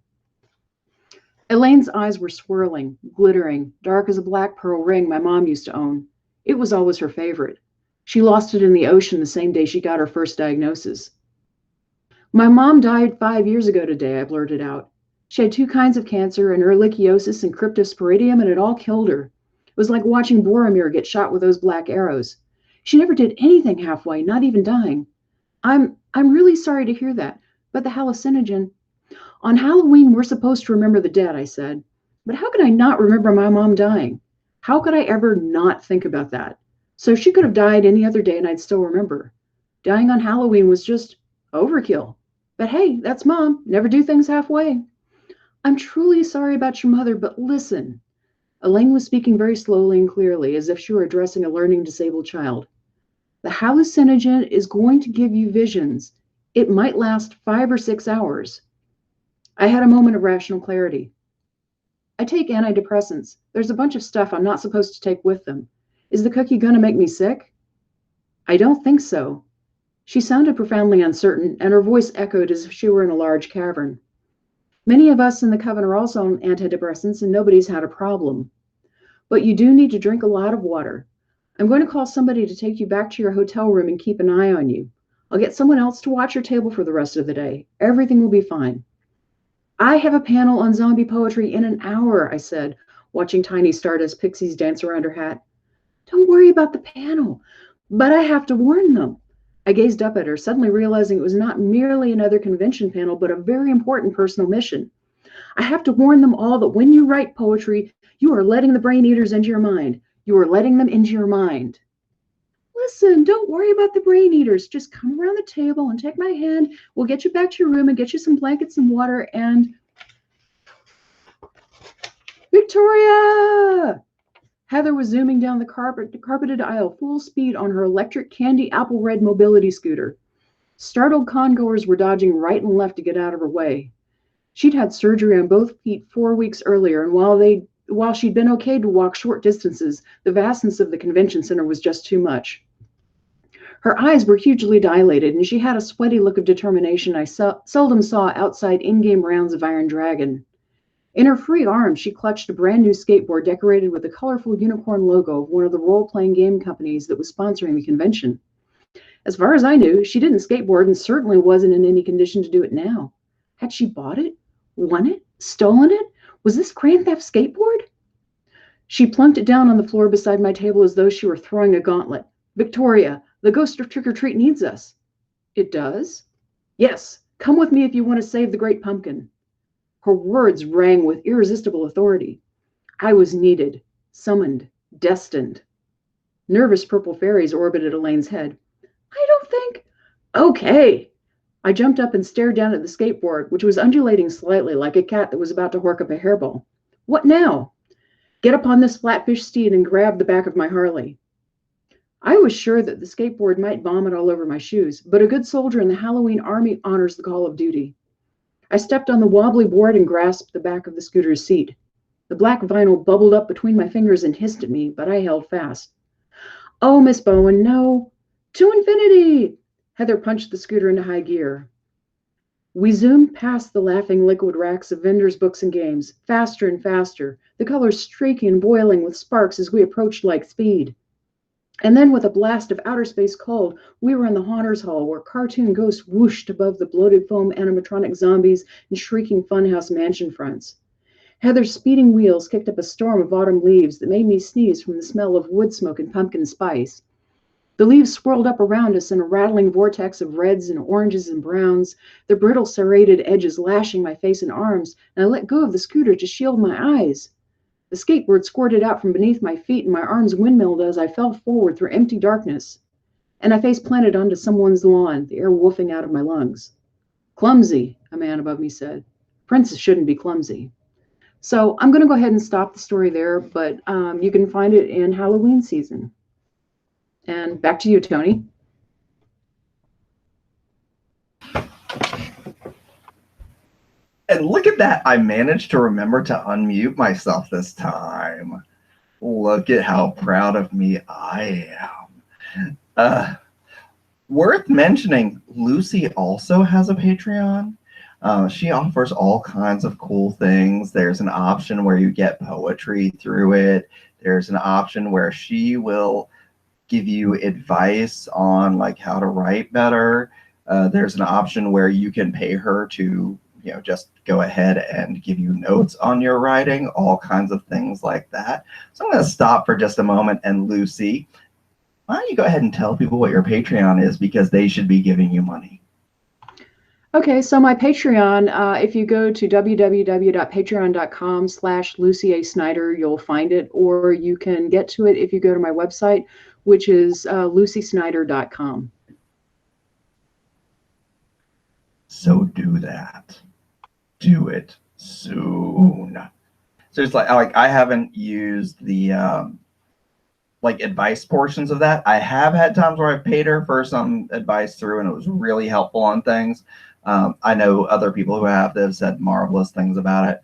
Elaine's eyes were swirling, glittering, dark as a black pearl ring my mom used to own. It was always her favorite. She lost it in the ocean the same day she got her first diagnosis. My mom died 5 years ago today, I blurted out. She had 2 kinds of cancer, an ehrlichiosis and cryptosporidium, and it all killed her. It was like watching Boromir get shot with those black arrows. She never did anything halfway, not even dying. I'm really sorry to hear that, but the hallucinogen... On Halloween, we're supposed to remember the dead, I said. But how could I not remember my mom dying? How could I ever not think about that? So she could have died any other day and I'd still remember. Dying on Halloween was just overkill. But hey, that's Mom. Never do things halfway. I'm truly sorry about your mother, but listen. Elaine was speaking very slowly and clearly, as if she were addressing a learning disabled child. The hallucinogen is going to give you visions. It might last 5 or 6 hours. I had a moment of rational clarity. I take antidepressants. There's a bunch of stuff I'm not supposed to take with them. Is the cookie going to make me sick? I don't think so. She sounded profoundly uncertain, and her voice echoed as if she were in a large cavern. Many of us in the coven are also on antidepressants, and nobody's had a problem. But you do need to drink a lot of water. I'm going to call somebody to take you back to your hotel room and keep an eye on you. I'll get someone else to watch your table for the rest of the day. Everything will be fine. I have a panel on zombie poetry in an hour, I said, watching tiny stardust pixies dance around her hat. Don't worry about the panel, but I have to warn them. I gazed up at her, suddenly realizing it was not merely another convention panel, but a very important personal mission. I have to warn them all that when you write poetry, you are letting the brain eaters into your mind. You are letting them into your mind. Listen, don't worry about the brain eaters. Just come around the table and take my hand. We'll get you back to your room and get you some blankets and water and... Victoria! Heather was zooming down the carpeted aisle full speed on her electric candy apple red mobility scooter. Startled congoers were dodging right and left to get out of her way. She'd had surgery on both feet 4 weeks earlier, and while she'd been okay to walk short distances, the vastness of the convention center was just too much. Her eyes were hugely dilated, and she had a sweaty look of determination I seldom saw outside in-game rounds of Iron Dragon. In her free arm, she clutched a brand new skateboard decorated with a colorful unicorn logo of one of the role-playing game companies that was sponsoring the convention. As far as I knew, she didn't skateboard and certainly wasn't in any condition to do it now. Had she bought it? Won it? Stolen it? Was this grand theft skateboard? She plunked it down on the floor beside my table as though she were throwing a gauntlet. Victoria, the ghost of Trick or Treat needs us. It does? Yes. Come with me if you want to save the Great Pumpkin. Her words rang with irresistible authority. I was needed, summoned, destined. Nervous purple fairies orbited Elaine's head. I don't think... Okay. I jumped up and stared down at the skateboard, which was undulating slightly like a cat that was about to hork up a hairball. What now? Get up on this flatfish steed and grab the back of my Harley. I was sure that the skateboard might vomit all over my shoes, but a good soldier in the Halloween army honors the call of duty. I stepped on the wobbly board and grasped the back of the scooter's seat. The black vinyl bubbled up between my fingers and hissed at me, but I held fast. Oh, Miss Bowen, no. To infinity! Heather punched the scooter into high gear. We zoomed past the laughing liquid racks of vendors' books and games, faster and faster, the colors streaking and boiling with sparks as we approached like speed. And then with a blast of outer space cold, we were in the Haunters Hall where cartoon ghosts whooshed above the bloated foam animatronic zombies and shrieking funhouse mansion fronts. Heather's speeding wheels kicked up a storm of autumn leaves that made me sneeze from the smell of wood smoke and pumpkin spice. The leaves swirled up around us in a rattling vortex of reds and oranges and browns, their brittle serrated edges lashing my face and arms, and I let go of the scooter to shield my eyes. The skateboard squirted out from beneath my feet and my arms windmilled as I fell forward through empty darkness. And I face planted onto someone's lawn, the air woofing out of my lungs. Clumsy, a man above me said. Princes shouldn't be clumsy. So I'm going to go ahead and stop the story there, but you can find it in Halloween season. And back to you, Tony. And look at that. I managed to remember to unmute myself this time. Look at how proud of me I am. Worth mentioning, Lucy also has a Patreon. She offers all kinds of cool things. There's an option where you get poetry through it. There's an option where she will give you advice on like how to write better. There's an option where you can pay her to just go ahead and give you notes on your writing, all kinds of things like that. So I'm going to stop for just a moment. And Lucy, why don't you go ahead and tell people what your Patreon is, because they should be giving you money. Okay, so my Patreon, if you go to www.patreon.com/Lucy A. Snyder, you'll find it, or you can get to it if you go to my website, which is lucysnyder.com. So do that. Do it soon. So it's like I haven't used the like advice portions of that. I have had times where I've paid her for some advice through, and it was really helpful on things. I know other people who have this said marvelous things about it.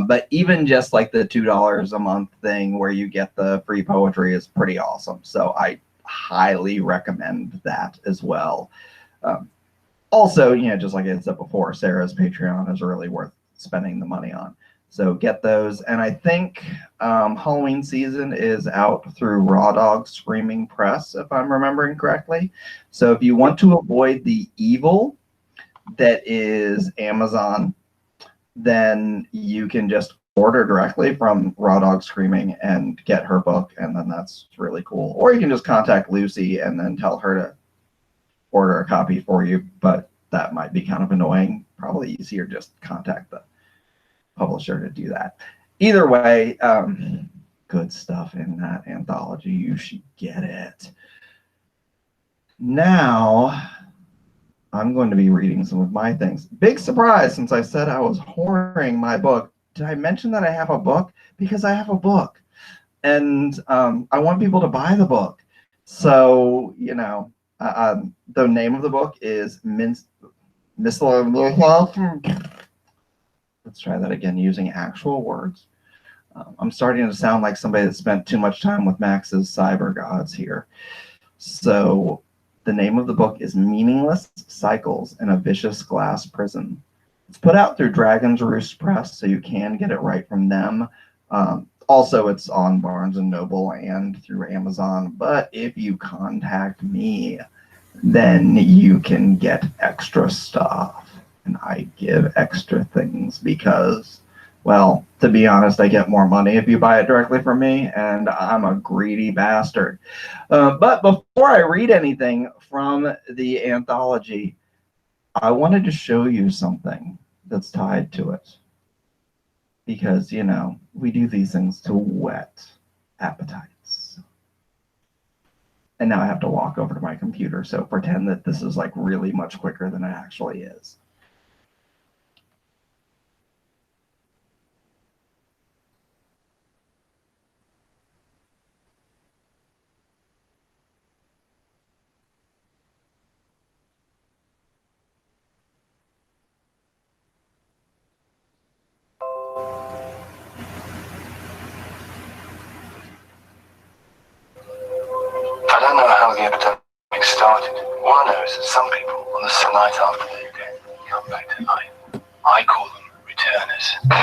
But even just like the $2 a month thing where you get the free poetry is pretty awesome. So I highly recommend that as well. Also, just like I said before, Sarah's Patreon is really worth spending the money on. So get those. And I think Halloween season is out through Raw Dog Screaming Press, if I'm remembering correctly. So if you want to avoid the evil that is Amazon, then you can just order directly from Raw Dog Screaming and get her book, and then that's really cool. Or you can just contact Lucy and then tell her to order a copy for you, but that might be kind of annoying. Probably easier just contact the publisher to do that. Either way, good stuff in that anthology. You should get it. Now, I'm going to be reading some of my things. Big surprise, since I said I was hoarding my book. Did I mention that I have a book? Because I have a book. And I want people to buy the book. So, the name of the book is Let's try that again using actual words. I'm starting to sound like somebody that spent too much time with Max's cyber gods here. So the name of the book is Meaningless Cycles in a Vicious Glass Prison. It's put out through Dragon's Roost Press, so you can get it right from them. Also, it's on Barnes & Noble and through Amazon. But if you contact me, then you can get extra stuff. And I give extra things because, well, to be honest, I get more money if you buy it directly from me, and I'm a greedy bastard. But before I read anything from the anthology, I wanted to show you something that's tied to it. Because, we do these things to whet appetites. And now I have to walk over to my computer, so pretend that this is like really much quicker than it actually is. I don't know how the epidemic started. All I know is that some people, on the same night after their death, come back to life. I call them returners. I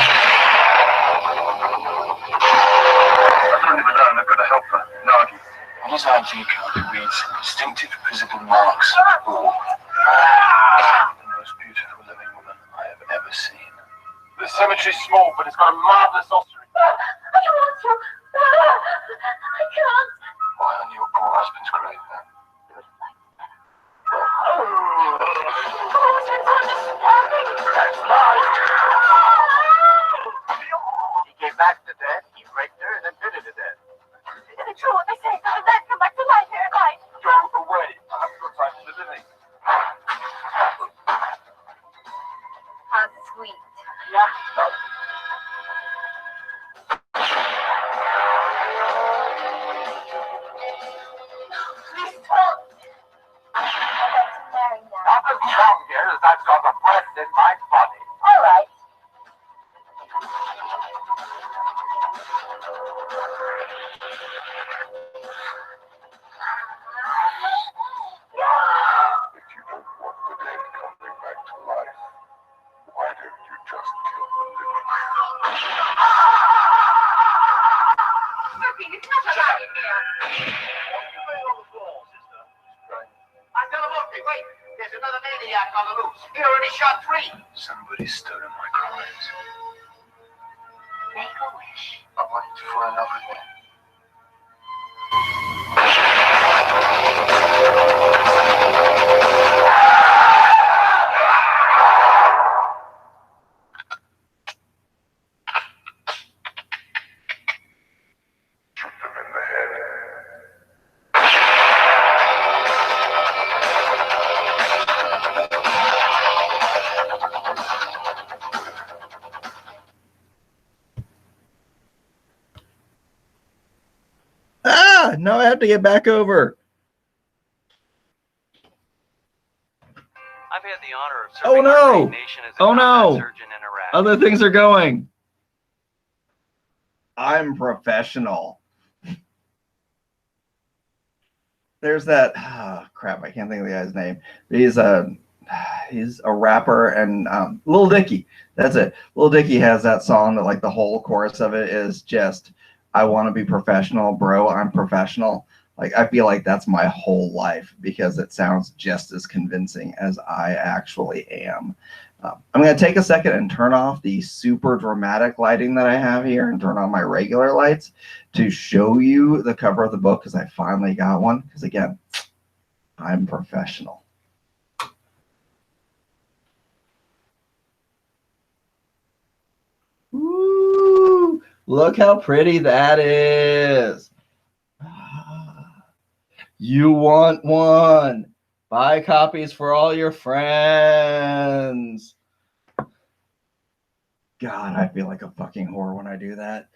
couldn't even learn. I've got to help her. Nagi. On his ID card it reads, distinctive visible marks of war. The most beautiful living woman I have ever seen. The cemetery's small, but it's got a marvelous ossuary. I can't. I can't. Why on your poor husband's grave, then? He came back to death, he raped her, and then did it to death. Is it true what they say? The dead come back to life here at night. Go away. I haven't got time for the living. How sweet. Yeah. Not as long here as I've got a breath in my body. All right. If you don't want the dead coming back to life, why don't you just kill the living? Snoopy, it's not allowed in here. What are you doing on the floor, sister? I'm gonna look. Wait, there's another maniac on the loose. He already shot 3. Somebody stolen my crimes. Make a wish. I want you to fall in love with me. Shoot them in the head. Now I have to get back over. I've had the honor of Oh no! Oh no! Other things are going. I'm professional. There's that crap. I can't think of the guy's name. He's a rapper, and Lil Dicky. That's it. Lil Dicky has that song that like the whole chorus of it is just, "I want to be professional, bro. I'm professional." Like I feel like that's my whole life because it sounds just as convincing as I actually am. I'm going to take a second and turn off the super dramatic lighting that I have here and turn on my regular lights to show you the cover of the book because I finally got one. Because again, I'm professional. Ooh, look how pretty that is. You want one. Buy copies for all your friends. God, I feel like a fucking whore when I do that.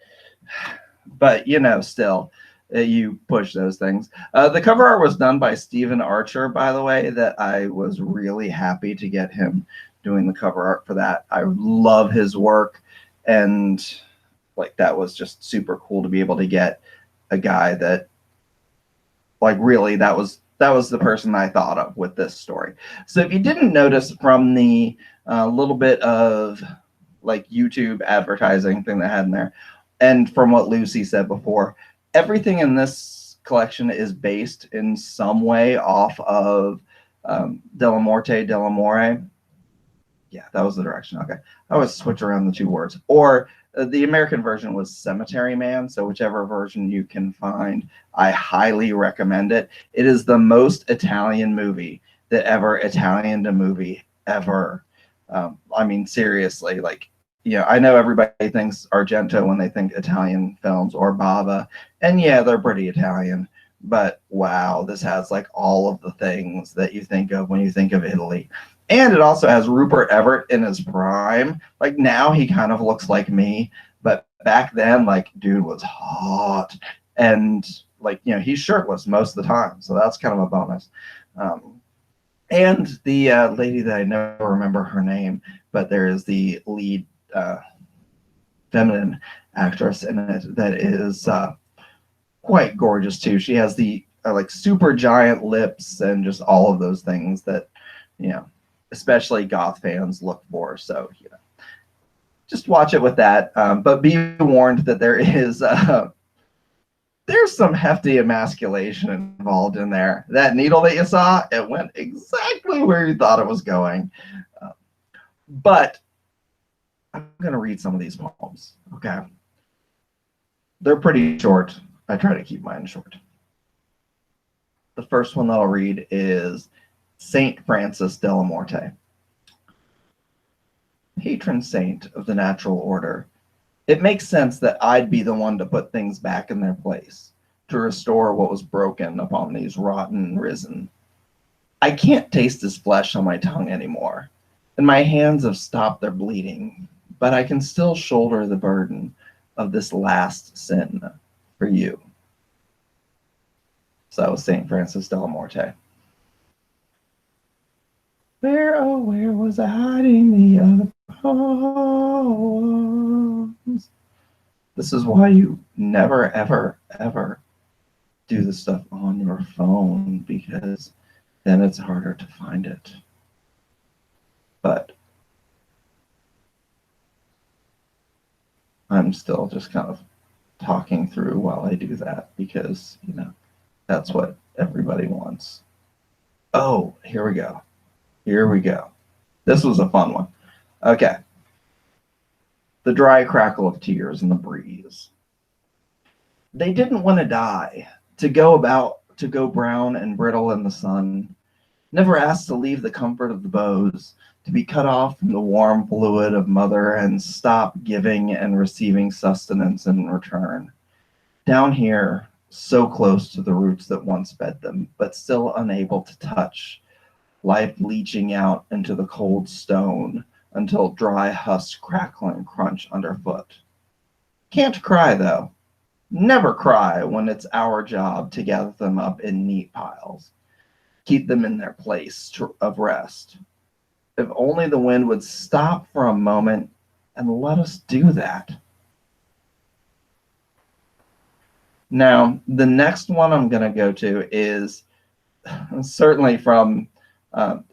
But, you know, still, you push those things. The cover art was done by Stephen Archer, by the way, that I was really happy to get him doing the cover art for that. I love his work. And, like, that was just super cool to be able to get a guy that, like, really, that was the person I thought of with this story. So if you didn't notice from the little bit of like YouTube advertising thing that I had in there, and from what Lucy said before, everything in this collection is based in some way off of Delamore. Yeah, that was the direction. Okay. I always switch around the two words. Or the American version was Cemetery Man. So whichever version you can find, I highly recommend it. It is the most Italian movie that ever Italianed a movie ever. I mean, seriously, like, you know, I know everybody thinks Argento when they think Italian films, or Bava. And yeah, they're pretty Italian. But wow, this has like all of the things that you think of when you think of Italy. And it also has Rupert Everett in his prime. Like now he kind of looks like me, but back then, like, dude was hot. And like, you know, he's shirtless most of the time. So that's kind of a bonus. And the lady that I never remember her name, but there is the lead feminine actress in it that is quite gorgeous too. She has the like super giant lips and just all of those things that, you know, especially goth fans look for. So, you know, just watch it with that. But be warned that there is there's some hefty emasculation involved in there. That needle that you saw, it went exactly where you thought it was going. But I'm going to read some of these poems, okay? They're pretty short. I try to keep mine short. The first one that I'll read is Saint Francis de la Morte. Patron saint of the natural order, it makes sense that I'd be the one to put things back in their place, to restore what was broken upon these rotten risen. I can't taste his flesh on my tongue anymore, and my hands have stopped their bleeding, but I can still shoulder the burden of this last sin for you. So that was Saint Francis de la Morte. Where, oh, where was I hiding the other poems? This is why you never, ever, ever do the stuff on your phone, because then it's harder to find it. But I'm still just kind of talking through while I do that because, you know, that's what everybody wants. Oh, here we go. Here we go. This was a fun one. Okay. The dry crackle of tears in the breeze. They didn't want to die, to go brown and brittle in the sun, never asked to leave the comfort of the bows, to be cut off from the warm fluid of mother and stop giving and receiving sustenance in return. Down here, so close to the roots that once fed them, but still unable to touch, life leaching out into the cold stone until dry husks crackle and crunch underfoot. Can't cry, though. Never cry when it's our job to gather them up in neat piles, keep them in their place of rest. If only the wind would stop for a moment and let us do that. Now, the next one I'm going to go to is certainly from,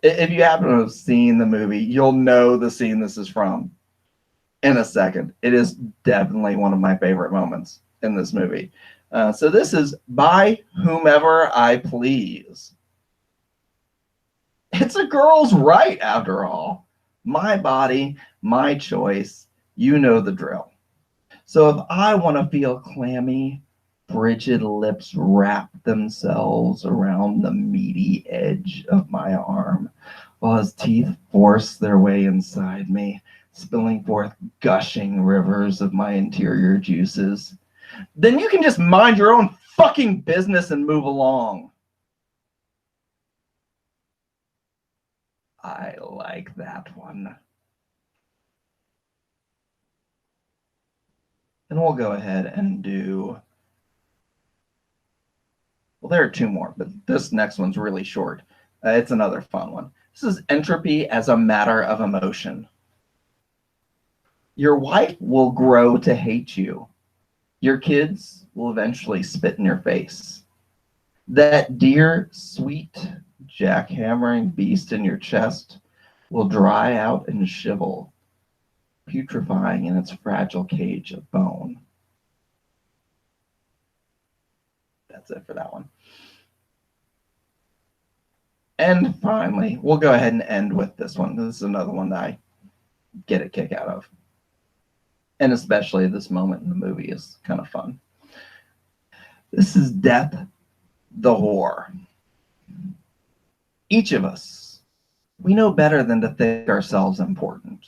if you happen to have seen the movie, you'll know the scene this is from in a second. It is definitely one of my favorite moments in this movie. So this is By Whomever I Please. It's a girl's right, after all. My body, my choice. You know the drill. So if I want to feel clammy, frigid lips wrap themselves around the meaty edge of my arm, while his teeth force their way inside me, spilling forth gushing rivers of my interior juices, then you can just mind your own fucking business and move along. I like that one. And we'll go ahead and do, well, there are two more, but this next one's really short. It's another fun one. This is Entropy as a Matter of Emotion. Your wife will grow to hate you. Your kids will eventually spit in your face. That dear, sweet, jackhammering beast in your chest will dry out and shrivel, putrefying in its fragile cage of bone. That's it for that one. And finally, we'll go ahead and end with this one. This is another one that I get a kick out of. And especially this moment in the movie is kind of fun. This is Death the Whore. Each of us, we know better than to think ourselves important.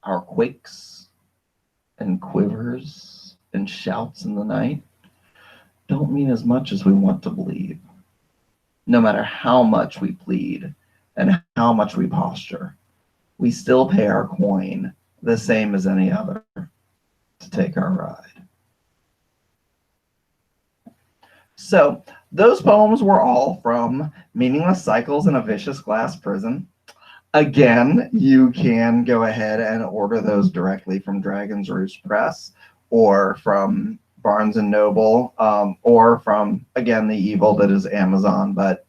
Our quakes and quivers and shouts in the night don't mean as much as we want to believe. No matter how much we plead and how much we posture, we still pay our coin the same as any other to take our ride. So those poems were all from Meaningless Cycles in a Vicious Glass Prison. Again, you can go ahead and order those directly from Dragon's Roost Press or from Barnes & Noble, or from, again, the evil that is Amazon. But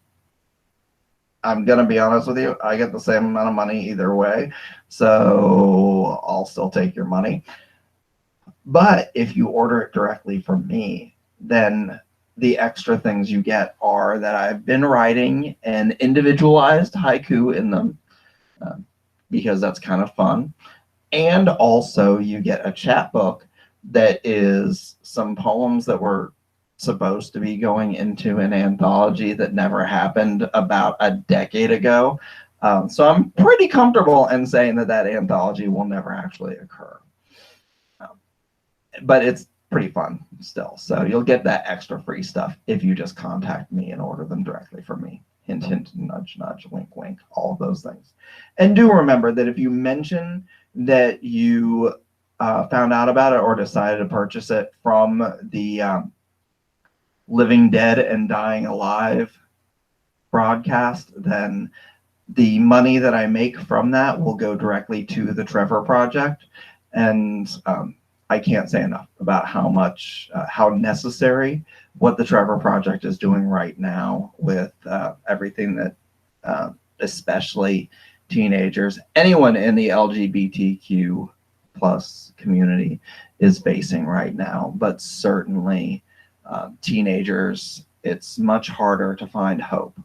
I'm going to be honest with you, I get the same amount of money either way, so I'll still take your money. But if you order it directly from me, then the extra things you get are that I've been writing an individualized haiku in them, because that's kind of fun. And also you get a chapbook that is some poems that were supposed to be going into an anthology that never happened about a decade ago. So I'm pretty comfortable in saying that that anthology will never actually occur. But it's pretty fun still. So you'll get that extra free stuff if you just contact me and order them directly from me. Hint, hint, nudge, nudge, wink, wink, all of those things. And do remember that if you mention that you found out about it or decided to purchase it from the Living Dead and Dying Alive broadcast, then the money that I make from that will go directly to the Trevor Project. And I can't say enough about how much, how necessary what the Trevor Project is doing right now with everything that, especially teenagers, anyone in the LGBTQ plus community is facing right now, but certainly teenagers, it's much harder to find hope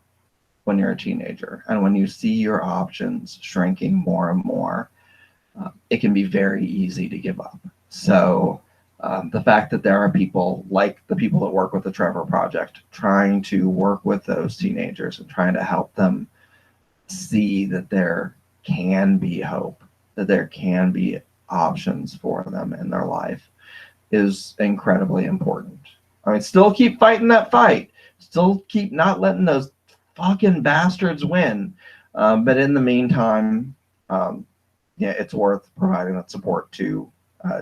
when you're a teenager. And when you see your options shrinking more and more, it can be very easy to give up. So the fact that there are people like the people that work with the Trevor Project trying to work with those teenagers and trying to help them see that there can be hope, that there can be options for them in their life is incredibly important. I mean, still keep fighting that fight. Still keep not letting those fucking bastards win. But in the meantime, yeah, it's worth providing that support to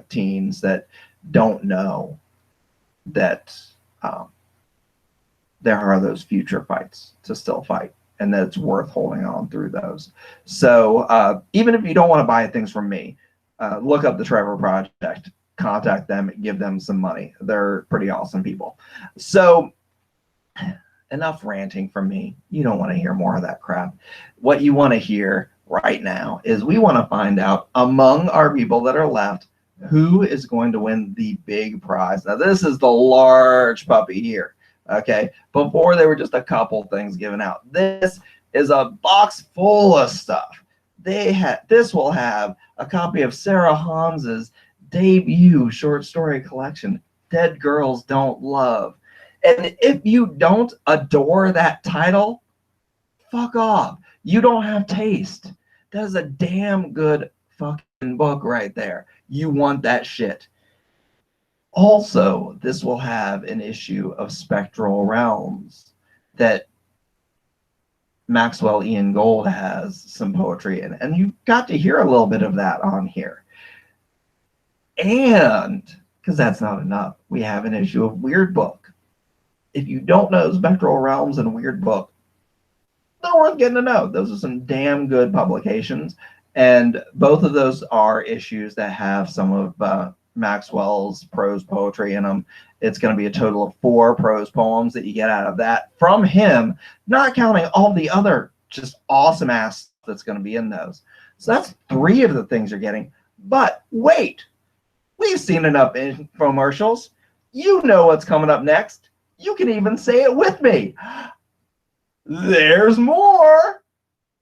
teens that don't know that there are those future fights to still fight and that it's worth holding on through those. So even if you don't want to buy things from me, look up the Trevor Project, contact them, give them some money. They're pretty awesome people. So enough ranting from me. You don't want to hear more of that crap. What you want to hear right now is we want to find out among our people that are left who is going to win the big prize. Now, this is the large puppy here. Okay, before there were just a couple things given out. This is a box full of stuff. This will have a copy of Sarah Hans's debut short story collection, Dead Girls Don't Love. And if you don't adore that title, fuck off. You don't have taste. That is a damn good fucking book right there. You want that shit. Also, this will have an issue of Spectral Realms that Maxwell Ian Gold has some poetry in. And you got to hear a little bit of that on here. And, because that's not enough, we have an issue of Weird Book. If you don't know Spectral Realms and Weird Book, not worth getting to know. Those are some damn good publications. And both of those are issues that have some of Maxwell's prose poetry in them. It's going to be a total of 4 prose poems that you get out of that from him, not counting all the other just awesome ass that's going to be in those. So that's 3 of the things you're getting. But wait, we've seen enough infomercials. You know what's coming up next. You can even say it with me. There's more.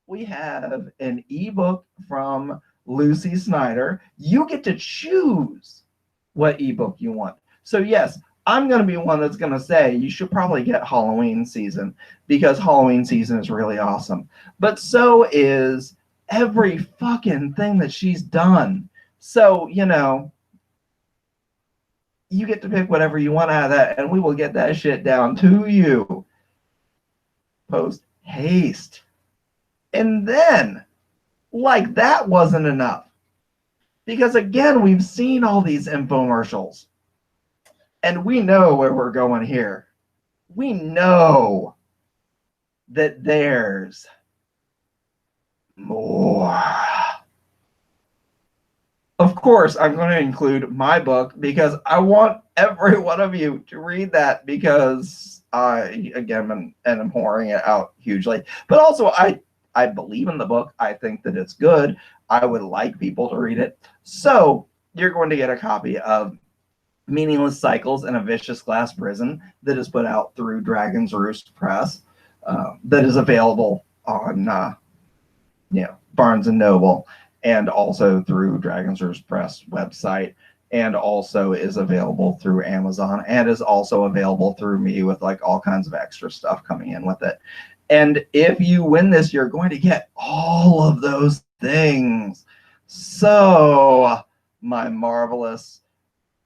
We have an ebook from Lucy Snyder. You get to choose what ebook you want. So yes, I'm going to be one that's going to say you should probably get Halloween Season, because Halloween Season is really awesome. But so is every fucking thing that she's done. So, you know, you get to pick whatever you want out of that, and we will get that shit down to you post haste. And then, like that wasn't enough, because again, we've seen all these infomercials, and we know where we're going here. We know that there's more. Of course, I'm going to include my book, because I want every one of you to read that, because I, again, I'm pouring it out hugely. But also, I believe in the book. I think that it's good. I would like people to read it. So you're going to get a copy of Meaningless Cycles in a Vicious Glass Prison that is put out through Dragon's Roost Press, that is available on Barnes & Noble, and also through Dragon's Roost Press website, and also is available through Amazon, and is also available through me with like all kinds of extra stuff coming in with it. And if you win this, you're going to get all of those things. So, my marvelous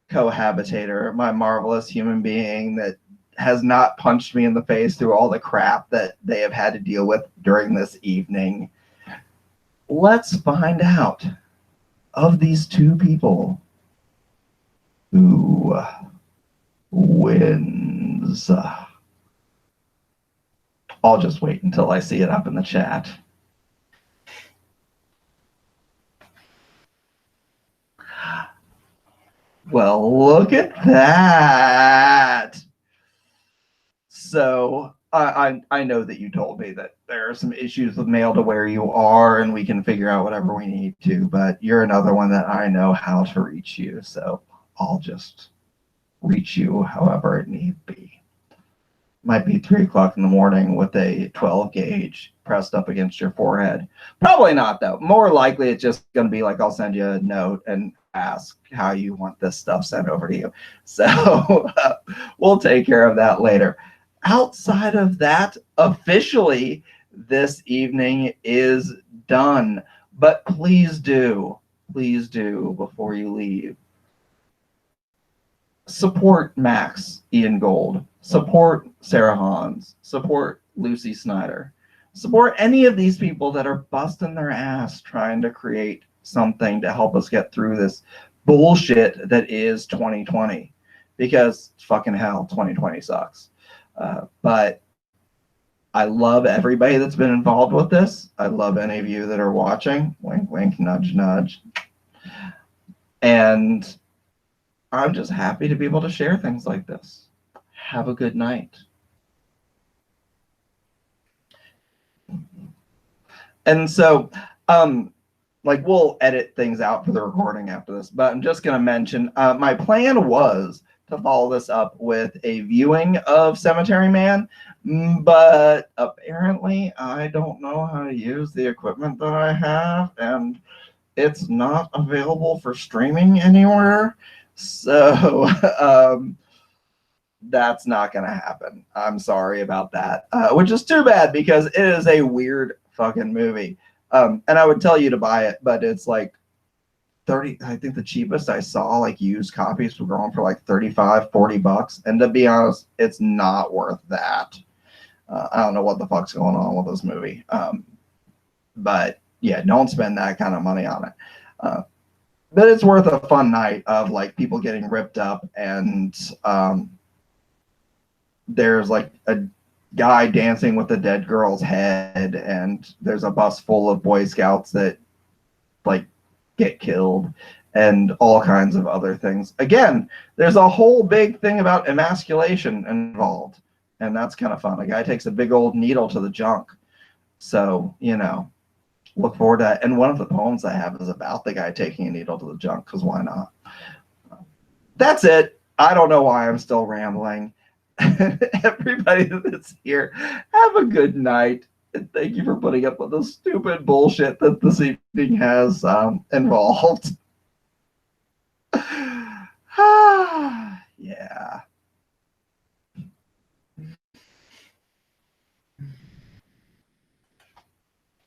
cohabitator, my marvelous human being that has not punched me in the face through all the crap that they have had to deal with during this evening, let's find out of these 2 people who wins. I'll just wait until I see it up in the chat. Well, look at that. So I know that you told me that there are some issues with mail to where you are, and we can figure out whatever we need to, but you're another one that I know how to reach you, so I'll just reach you however it need be. Might be 3 o'clock in the morning with a 12 gauge pressed up against your forehead. Probably not, though. More likely it's just going to be like, I'll send you a note and ask how you want this stuff sent over to you. So we'll take care of that later. Outside of that, officially, this evening is done. But please do, before you leave, support Max Ian Gold. Support Sarah Hans. Support Lucy Snyder. Support any of these people that are busting their ass trying to create something to help us get through this bullshit that is 2020. Because fucking hell, 2020 sucks. But I love everybody that's been involved with this. I love any of you that are watching. Wink, wink, nudge, nudge. And I'm just happy to be able to share things like this. Have a good night. And so, like, we'll edit things out for the recording after this, but I'm just going to mention, my plan was to follow this up with a viewing of Cemetery Man, but apparently I don't know how to use the equipment that I have, and it's not available for streaming anywhere. So, that's not going to happen. I'm sorry about that, which is too bad because it is a weird fucking movie. And I would tell you to buy it, but it's like 30. I think the cheapest I saw, like, used copies were going for like 35, 40 bucks. And to be honest, it's not worth that. I don't know what the fuck's going on with this movie. But yeah, don't spend that kind of money on it. But it's worth a fun night of like people getting ripped up, and there's like a guy dancing with a dead girl's head, and there's a bus full of Boy Scouts that like get killed, and all kinds of other things. Again, there's a whole big thing about emasculation involved, and that's kind of fun. A guy takes a big old needle to the junk. So, you know, look forward to that. And one of the poems I have is about the guy taking a needle to the junk, because why not? That's it. I don't know why I'm still rambling. Everybody that's here, have a good night. And thank you for putting up with the stupid bullshit that this evening has involved. Yeah.